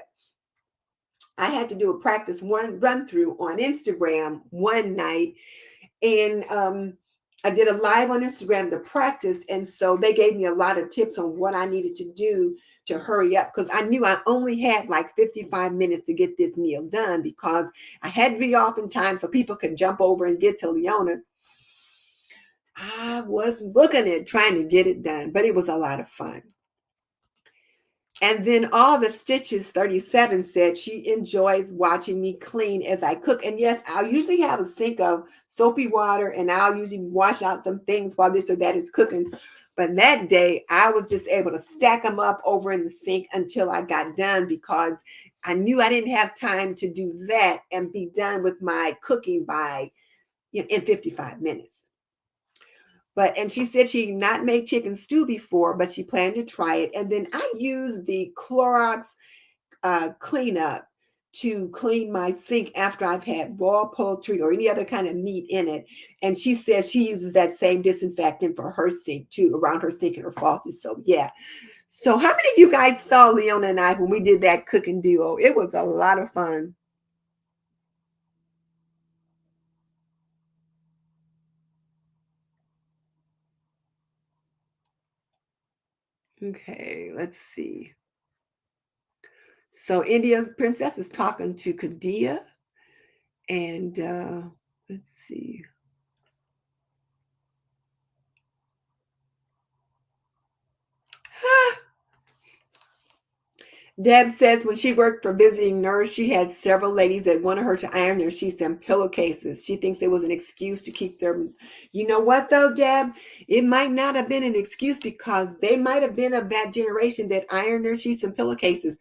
I had to do a practice run through on Instagram one night. And I did a live on Instagram to practice. And so they gave me a lot of tips on what I needed to do to hurry up because I knew I only had like 55 minutes to get this meal done because I had to be off in time so people could jump over and get to Leona. I was booking it, trying to get it done, but it was a lot of fun. And then all the stitches 37 said she enjoys watching me clean as I cook. And yes, I'll usually have a sink of soapy water and I'll usually wash out some things while this or that is cooking. But that day, I was just able to stack them up over in the sink until I got done because I knew I didn't have time to do that and be done with my cooking by in 55 minutes. And she said she had not made chicken stew before, but she planned to try it. And then I used the Clorox cleanup to clean my sink after I've had raw poultry or any other kind of meat in it. And she says she uses that same disinfectant for her sink too, around her sink and her faucet. So yeah. So how many of you guys saw Leona and I when we did that cooking duo? It was a lot of fun. Okay, let's see. So India's princess is talking to Kadia. And let's see. Deb says when she worked for Visiting Nurse, she had several ladies that wanted her to iron their sheets and pillowcases. She thinks it was an excuse to keep them. You know what, though, Deb? It might not have been an excuse because they might have been of that generation that ironed their sheets and pillowcases.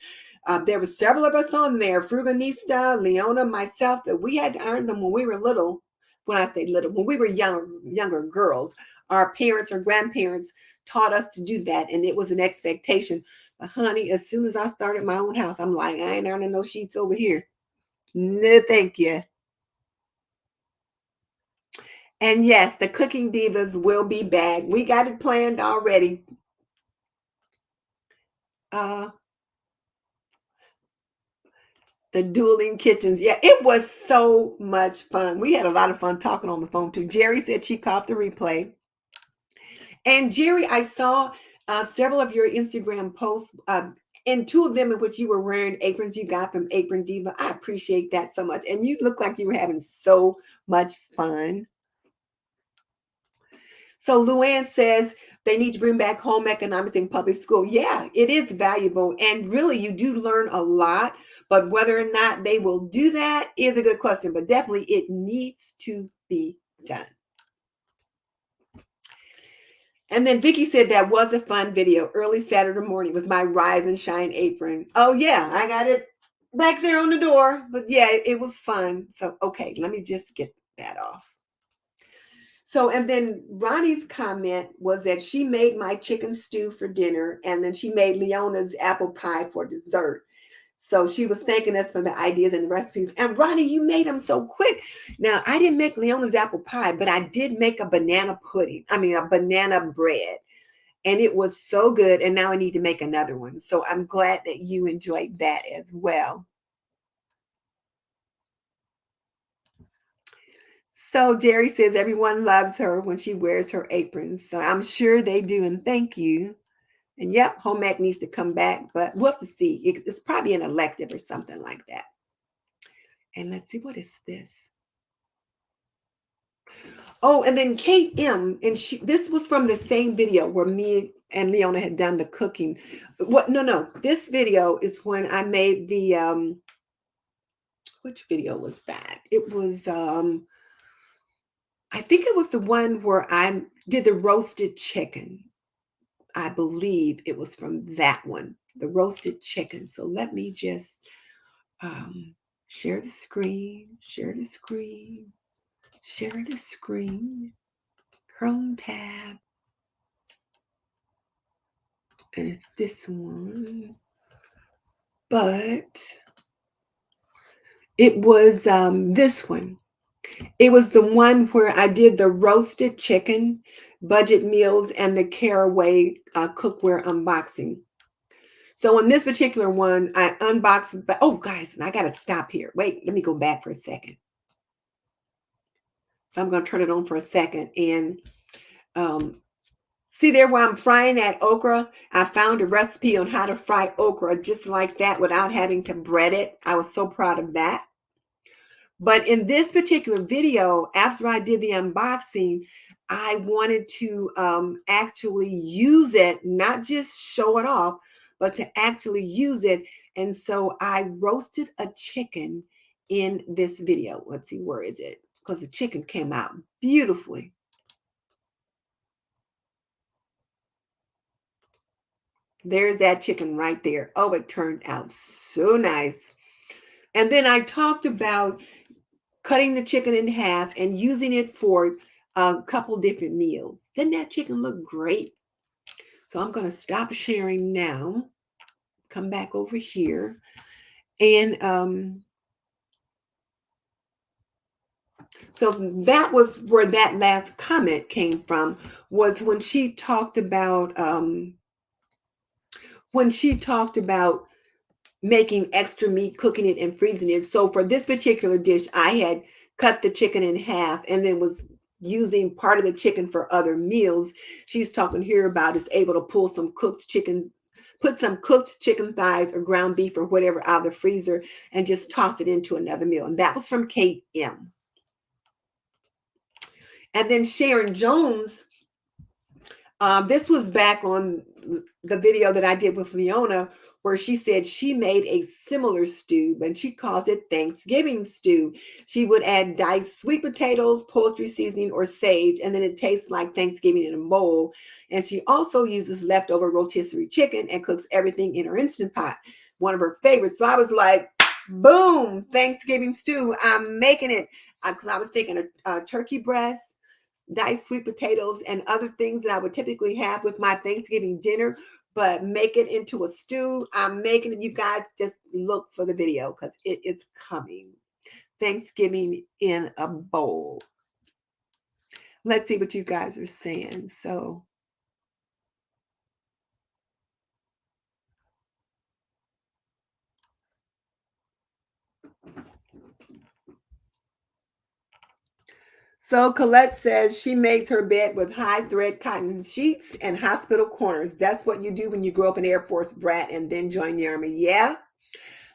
There were several of us on there, Fruganista, Leona, myself, that we had to iron them when we were little. When I say little, when we were younger girls, our parents or grandparents taught us to do that, and it was an expectation. But honey, as soon as I started my own house, I'm like, I ain't ironing no sheets over here. No, thank you. And yes, the Cooking Divas will be back. We got it planned already. Uh, the dueling kitchens. Yeah, it was so much fun. We had a lot of fun talking on the phone too. Jerry said she caught the replay. And Jerry, I saw several of your Instagram posts, and two of them in which you were wearing aprons you got from Apron Diva. I appreciate that so much. And you look like you were having so much fun. So Luann says they need to bring back home economics in public school. Yeah, it is valuable. And really, you do learn a lot. But whether or not they will do that is a good question. But definitely, it needs to be done. And then Vicky said that was a fun video early Saturday morning with my Rise and Shine apron. Oh, yeah, I got it back there on the door. But yeah, it was fun. So, okay, let me just get that off. So, and then Ronnie's comment was that she made my chicken stew for dinner, and then she made Leona's apple pie for dessert. So she was thanking us for the ideas and the recipes. And Ronnie, you made them so quick. Now, I didn't make Leona's apple pie, but I did make a banana pudding. I mean, a banana bread. And it was so good. And now I need to make another one. So I'm glad that you enjoyed that as well. So Jerry says everyone loves her when she wears her aprons. So I'm sure they do. And thank you. And yep, home ec needs to come back, but we'll have to see. It's probably an elective or something like that. And let's see, what is this? Oh, and then Kate M. And this was from the same video where me and Leona had done the cooking. What? No. This video is when I made the which video was that? It was I think it was the one where I did the roasted chicken. I believe it was from that one, the roasted chicken. So let me just share the screen, Chrome tab. And it's this one. But it was this one. It was the one where I did the roasted chicken, budget meals, and the Caraway cookware unboxing. So in this particular one, I unboxed, but oh guys, I gotta stop here. Wait, let me go back for a second. So I'm gonna turn it on for a second and see there where I'm frying that okra. I found a recipe on how to fry okra just like that without having to bread it. I was so proud of that. But in this particular video, after I did the unboxing, I wanted to actually use it, not just show it off, but to actually use it. And so I roasted a chicken in this video. Let's see, where is it? Because the chicken came out beautifully. There's that chicken right there. Oh, it turned out so nice. And then I talked about cutting the chicken in half and using it for a couple different meals. Didn't that chicken look great? So I'm going to stop sharing now, come back over here. And so that was where that last comment came from, was when she talked about making extra meat, cooking it and freezing it. So for this particular dish, I had cut the chicken in half and then was using part of the chicken for other meals. She's talking here about is able to pull some cooked chicken, put some cooked chicken thighs or ground beef or whatever out of the freezer and just toss it into another meal. And that was from Kate M. And then Sharon Jones, this was back on the video that I did with Leona, where she said she made a similar stew, and she calls it Thanksgiving stew. She would add diced sweet potatoes, poultry seasoning, or sage, and then it tastes like Thanksgiving in a bowl. And she also uses leftover rotisserie chicken and cooks everything in her Instant Pot, one of her favorites. So I was like, boom, Thanksgiving stew. I'm making it. Because I was thinking a turkey breast, diced sweet potatoes, and other things that I would typically have with my Thanksgiving dinner, but make it into a stew. I'm making it. You guys just look for the video because it is coming. Thanksgiving in a bowl. Let's see what you guys are saying. So Colette says she makes her bed with high thread cotton sheets and hospital corners. That's what you do when you grow up an Air Force brat and then join the Army. Yeah.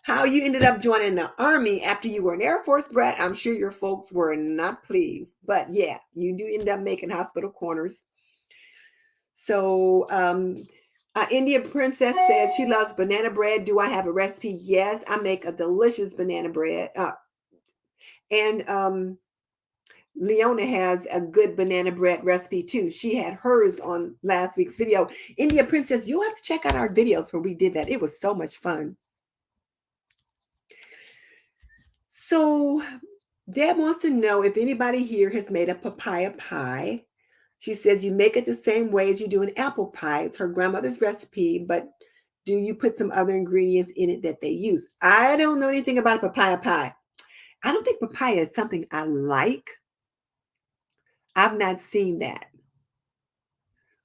How you ended up joining the Army after you were an Air Force brat, I'm sure your folks were not pleased. But yeah, you do end up making hospital corners. So India Princess says she loves banana bread. Do I have a recipe? Yes, I make a delicious banana bread. And Leona has a good banana bread recipe too. She had hers on last week's video. India Princess, you'll have to check out our videos where we did that. It was so much fun. So Deb wants to know if anybody here has made a papaya pie. She says you make it the same way as you do an apple pie. It's her grandmother's recipe, but do you put some other ingredients in it that they use? I don't know anything about a papaya pie. I don't think papaya is something I like. I've not seen that.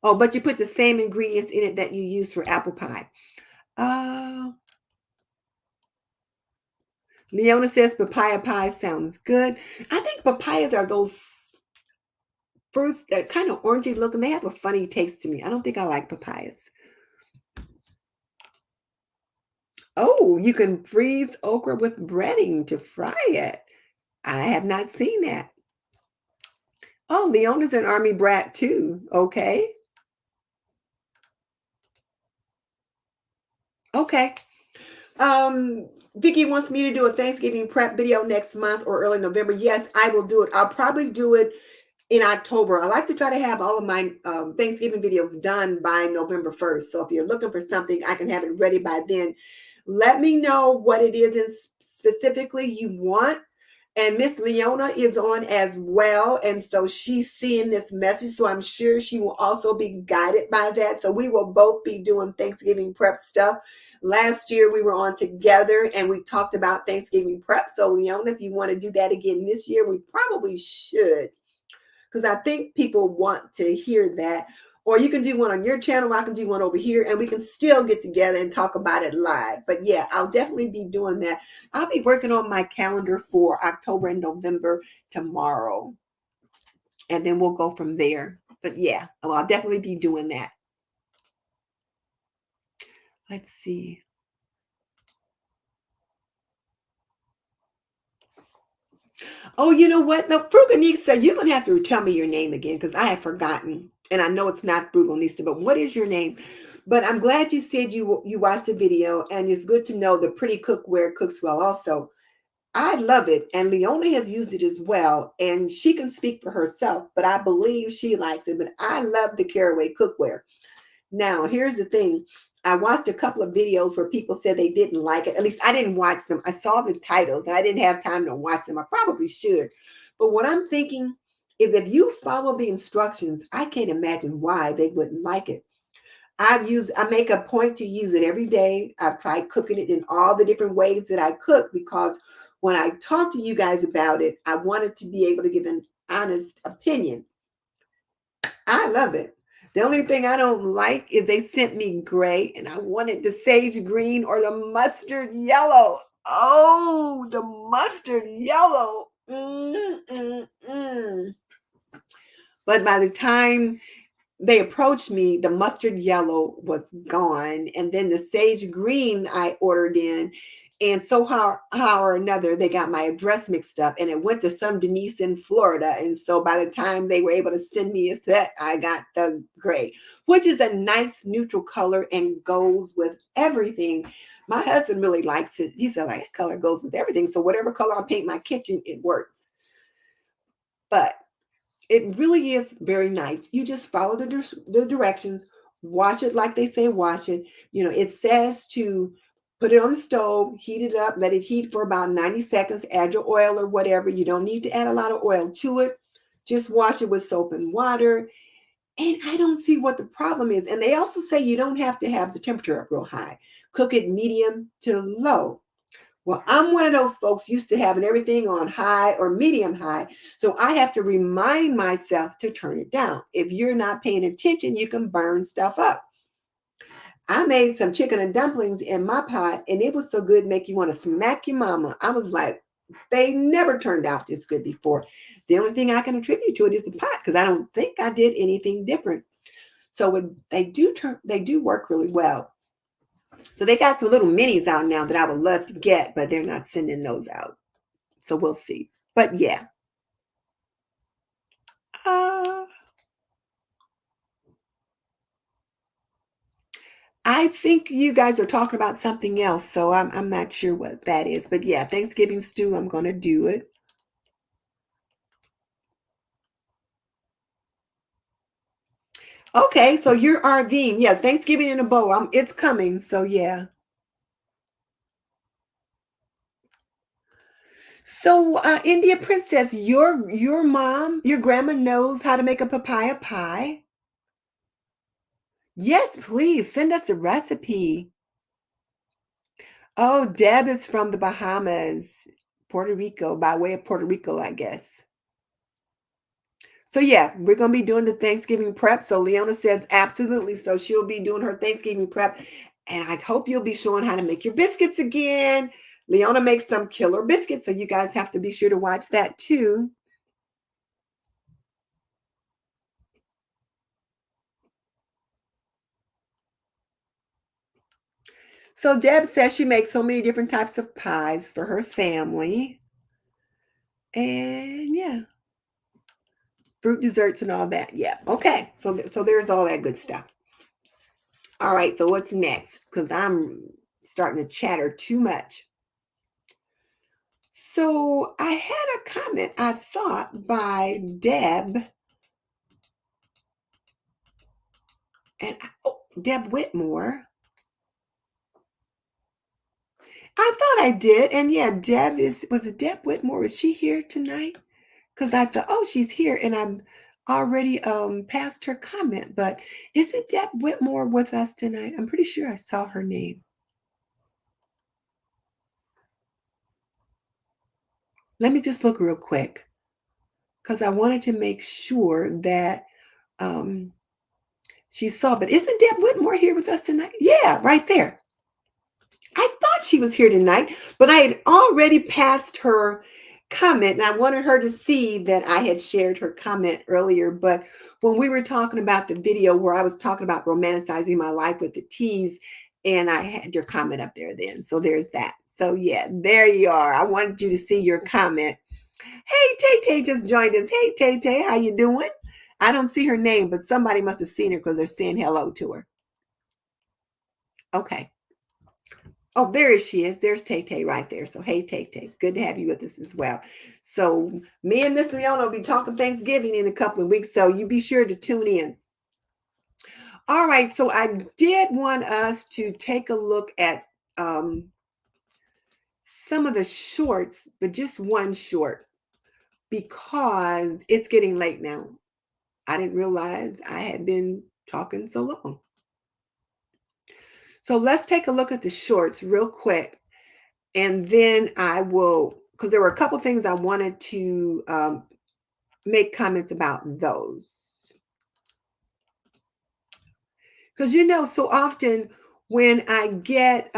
Oh, but you put the same ingredients in it that you use for apple pie. Uh, Leona says papaya pie sounds good. I think papayas are those fruits that are kind of orangey looking. They have a funny taste to me. I don't think I like papayas. Oh, you can freeze okra with breading to fry it. I have not seen that. Oh, Leona's an Army brat too. Okay. Okay. Vicki wants me to do a Thanksgiving prep video next month or early November. Yes, I will do it. I'll probably do it in October. I like to try to have all of my Thanksgiving videos done by November 1st. So if you're looking for something, I can have it ready by then. Let me know what it is in specifically you want. And Miss Leona is on as well. And so she's seeing this message. So I'm sure she will also be guided by that. So we will both be doing Thanksgiving prep stuff. Last year we were on together and we talked about Thanksgiving prep. So Leona, if you want to do that again this year, we probably should, because I think people want to hear that. Or you can do one on your channel, I can do one over here, and we can still get together and talk about it live. But yeah, I'll definitely be doing that. I'll be working on my calendar for October and November tomorrow. And then we'll go from there. But yeah, I'll definitely be doing that. Let's see. Oh, you know what? No, Fruganista, you're gonna have to tell me your name again because I have forgotten, and I know it's not Fruganista. But what is your name? But I'm glad you said you watched the video, and it's good to know the pretty cookware cooks well. Also, I love it, and Leona has used it as well, and she can speak for herself. But I believe she likes it. But I love the Caraway cookware. Now, here's the thing. I watched a couple of videos where people said they didn't like it. At least I didn't watch them. I saw the titles and I didn't have time to watch them. I probably should. But what I'm thinking is if you follow the instructions, I can't imagine why they wouldn't like it. I make a point to use it every day. I've tried cooking it in all the different ways that I cook because when I talk to you guys about it, I wanted to be able to give an honest opinion. I love it. The only thing I don't like is they sent me gray and I wanted the sage green or the mustard yellow. Oh, the mustard yellow. But by the time they approached me, the mustard yellow was gone. And then the sage green I ordered in. And so how or another, they got my address mixed up and it went to some Denise in Florida. And so by the time they were able to send me a set, I got the gray, which is a nice neutral color and goes with everything. My husband really likes it. He said, like, that color goes with everything. So whatever color I paint my kitchen, it works. But it really is very nice. You just follow the directions, watch it like they say watch it. You know, it says to put it on the stove, heat it up, let it heat for about 90 seconds, add your oil or whatever. You don't need to add a lot of oil to it. Just wash it with soap and water. And I don't see what the problem is. And they also say you don't have to have the temperature up real high. Cook it medium to low. Well, I'm one of those folks used to having everything on high or medium high. So I have to remind myself to turn it down. If you're not paying attention, you can burn stuff up. I made some chicken and dumplings in my pot, and it was so good, make you want to smack your mama. I was like, they never turned out this good before. The only thing I can attribute to it is the pot, because I don't think I did anything different. So they do work really well. So they got some little minis out now that I would love to get, but they're not sending those out. So we'll see. But yeah. Uh, I think you guys are talking about something else, so I'm not sure what that is. But yeah, Thanksgiving stew, I'm gonna do it. Okay, so you're RVing. Yeah, Thanksgiving in a bow. It's coming. So yeah. So India Princess, your mom, your grandma knows how to make a papaya pie. Yes, please send us the recipe. Oh, Deb is from the Bahamas, Puerto Rico, by way of Puerto Rico, I guess. So yeah, we're gonna be doing the Thanksgiving prep. So Leona says absolutely. So she'll be doing her Thanksgiving prep, and I hope you'll be showing how to make your biscuits again. Leona makes some killer biscuits, so you guys have to be sure to watch that too. So Deb says she makes so many different types of pies for her family, and yeah, fruit desserts and all that. Yeah, okay. So there's all that good stuff. All right, so what's next? Because I'm starting to chatter too much. So I had a comment, I thought, by Deb, Deb Whitmore. I thought I did, and yeah, was it Deb Whitmore? Is she here tonight? Because I thought, oh, she's here, and I'm already past her comment. But is it Deb Whitmore with us tonight? I'm pretty sure I saw her name. Let me just look real quick because I wanted to make sure that um, she saw. But isn't Deb Whitmore here with us tonight? Yeah, right there. I thought she was here tonight, but I had already passed her comment and I wanted her to see that I had shared her comment earlier. But when we were talking about the video where I was talking about romanticizing my life with the teas, and I had your comment up there then. So there's that. So yeah, there you are. I wanted you to see your comment. Hey, Tay Tay just joined us. Hey, Tay Tay, how you doing? I don't see her name, but somebody must have seen her because they're saying hello to her. Okay. Oh, there she is. There's Tay Tay right there. So, hey, Tay Tay, good to have you with us as well. So, me and Miss Leona will be talking Thanksgiving in a couple of weeks. So, you be sure to tune in. All right. So, I did want us to take a look at some of the shorts, but just one short because it's getting late now. I didn't realize I had been talking so long. So let's take a look at the shorts real quick. And then I will, because there were a couple things I wanted to make comments about those. Because, you know, so often when I get,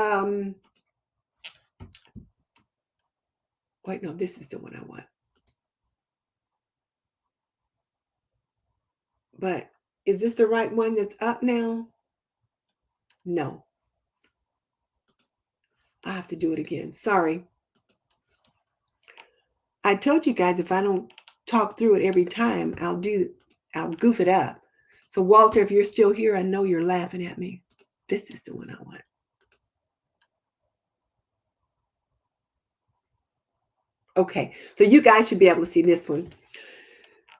wait, no, this is the one I want. But is this the right one that's up now? No. I have to do it again. Sorry. I told you guys if I don't talk through it every time, I'll goof it up. So Walter, if you're still here, I know you're laughing at me. This is the one I want. Okay, so you guys should be able to see this one.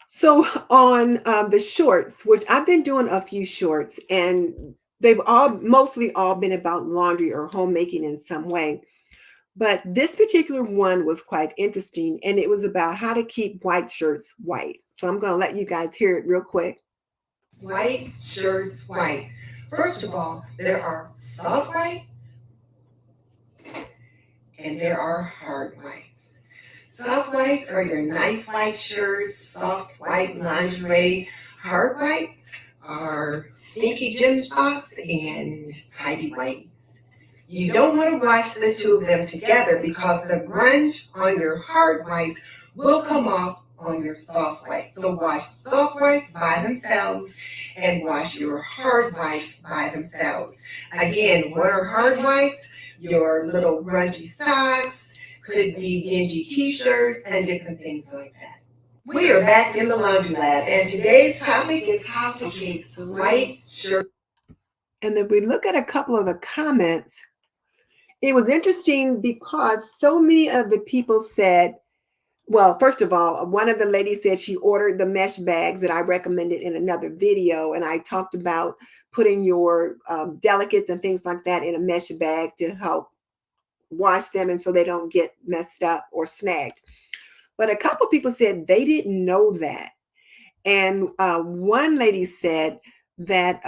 So on the shorts, which I've been doing a few shorts, and they've mostly all been about laundry or homemaking in some way. But this particular one was quite interesting, and it was about how to keep white shirts white. So I'm going to let you guys hear it real quick. White shirts white. First of all, there are soft whites and there are hard whites. Soft whites are your nice white shirts, soft white lingerie. Hard whites are stinky gym socks and tidy whities. You don't want to wash the two of them together because the grunge on your hard whites will come off on your soft whites. So wash soft whites by themselves and wash your hard whites by themselves. Again, what are hard whites? Your little grungy socks, could be dingy t-shirts, and different things like that. We are back in the laundry lab, and today's topic is how to keep white shirts. And then we look at a couple of the comments. It was interesting because so many of the people said, well, first of all, one of the ladies said she ordered the mesh bags that I recommended in another video. And I talked about putting your delicates and things like that in a mesh bag to help wash them and so they don't get messed up or snagged. But a couple people said they didn't know that. And one lady said that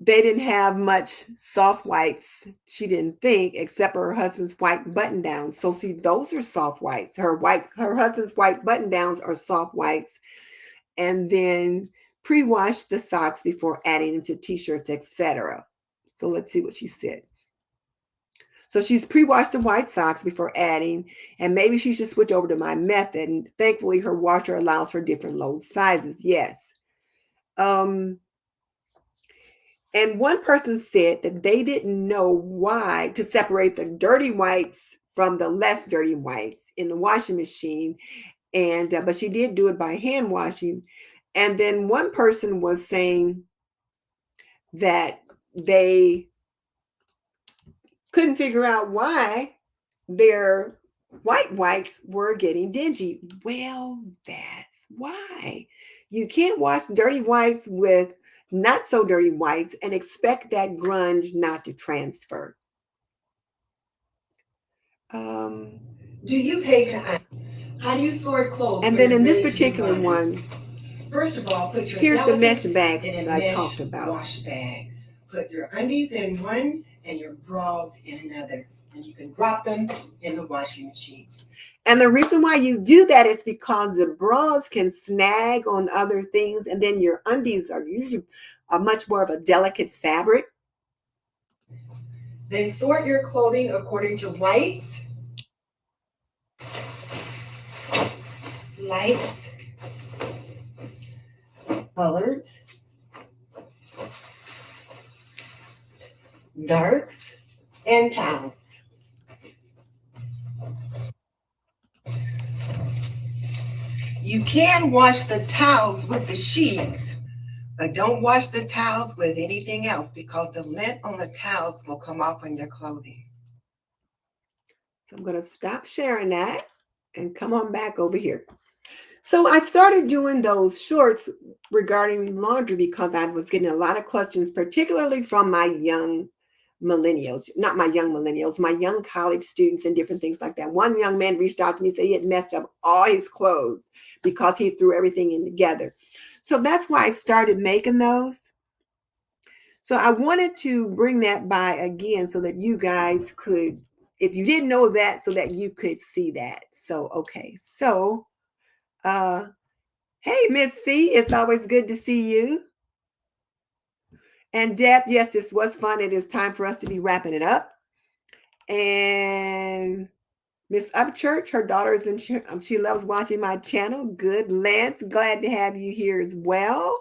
they didn't have much soft whites, she didn't think, except for her husband's white button downs. So see, those are soft whites. Her husband's white button downs are soft whites. And then pre-wash the socks before adding them to t-shirts, etc. So let's see what she said. So she's pre-washed the white socks before adding, and maybe she should switch over to my method. And thankfully, her washer allows for different load sizes. Yes. And one person said that they didn't know why to separate the dirty whites from the less dirty whites in the washing machine. And but she did do it by hand washing. And then one person was saying that they couldn't figure out why their white whites were getting dingy. Well, that's why. You can't wash dirty whites with not so dirty whites and expect that grunge not to transfer. Do you take to how do you sort clothes? And then in this particular one, first of all, put your here's the mesh bags that I talked about. Wash bag. Put your undies in one and your bras in another, and you can drop them in the washing machine. And the reason why you do that is because the bras can snag on other things, and then your undies are usually a much more of a delicate fabric. Then sort your clothing according to whites, lights, colors, darks, and towels. You can wash the towels with the sheets, but don't wash the towels with anything else because the lint on the towels will come off on your clothing. So I'm going to stop sharing that and come on back over here. So I started doing those shorts regarding laundry because I was getting a lot of questions, particularly from my young millennials, not my young millennials, my young college students and different things like that. One young man reached out to me and said he had messed up all his clothes because he threw everything in together. So that's why I started making those. So I wanted to bring that by again so that you guys could, if you didn't know that, so that you could see that. So, okay. So, hey, Miss C, it's always good to see you. And Deb, yes, this was fun. It is time for us to be wrapping it up. And Miss Upchurch, her daughter is in, she loves watching my channel. Good. Lance, glad to have you here as well.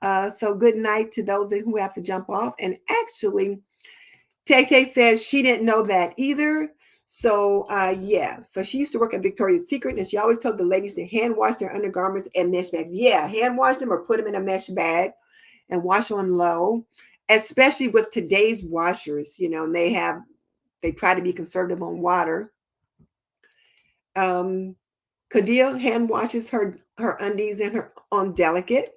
So good night to those who have to jump off. And actually, Tay says she didn't know that either. So yeah, so she used to work at Victoria's Secret, and she always told the ladies to hand wash their undergarments and mesh bags. Yeah, hand wash them or put them in a mesh bag and wash on low, especially with today's washers, you know, and they try to be conservative on water. Kadia hand washes her undies and her on delicate.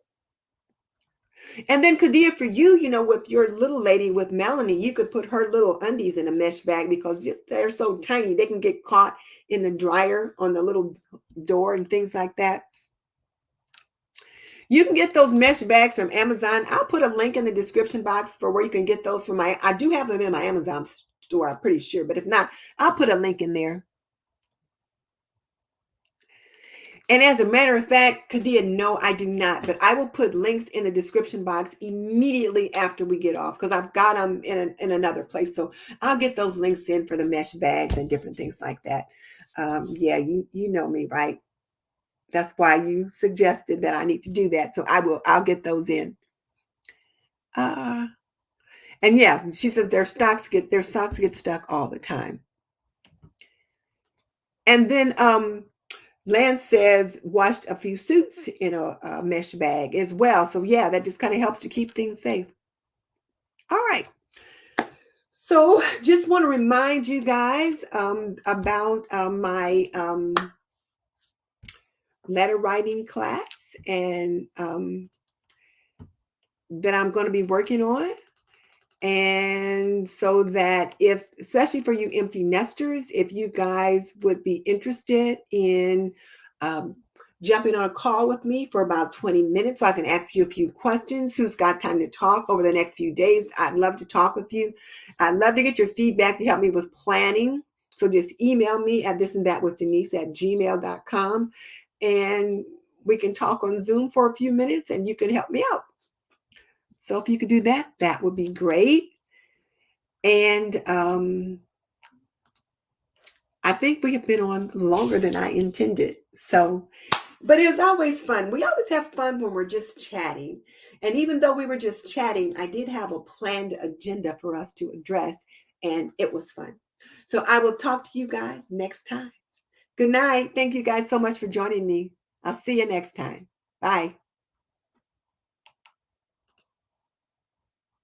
And then Kadia, for you, you know, with your little lady with Melanie, you could put her little undies in a mesh bag because they're so tiny. They can get caught in the dryer on the little door and things like that. You can get those mesh bags from Amazon. I'll put a link in the description box for where you can get those from I do have them in my Amazon store, I'm pretty sure. But if not, I'll put a link in there. And as a matter of fact, Kadia, no, I do not. But I will put links in the description box immediately after we get off because I've got them in another place. So I'll get those links in for the mesh bags and different things like that. Yeah, you know me, right? That's why you suggested that I need to do that. So I'll get those in. And yeah, she says their socks get stuck all the time. And then Lance says washed a few suits in a mesh bag as well. So yeah, that just kind of helps to keep things safe. All right. So just want to remind you guys about my letter writing class and that I'm going to be working on. And so that especially for you empty nesters, if you guys would be interested in jumping on a call with me for about 20 minutes so I can ask you a few questions. Who's got time to talk over the next few days? I'd love to talk with you. I'd love to get your feedback to help me with planning. So just email me at thisandthatwithdenise@gmail.com and we can talk on Zoom for a few minutes and you can help me out. So if you could do that, that would be great. And I think we have been on longer than I intended. So, but it was always fun. We always have fun when we're just chatting. And even though we were just chatting, I did have a planned agenda for us to address, and it was fun. So I will talk to you guys next time. Good night. Thank you guys so much for joining me. I'll see you next time. Bye.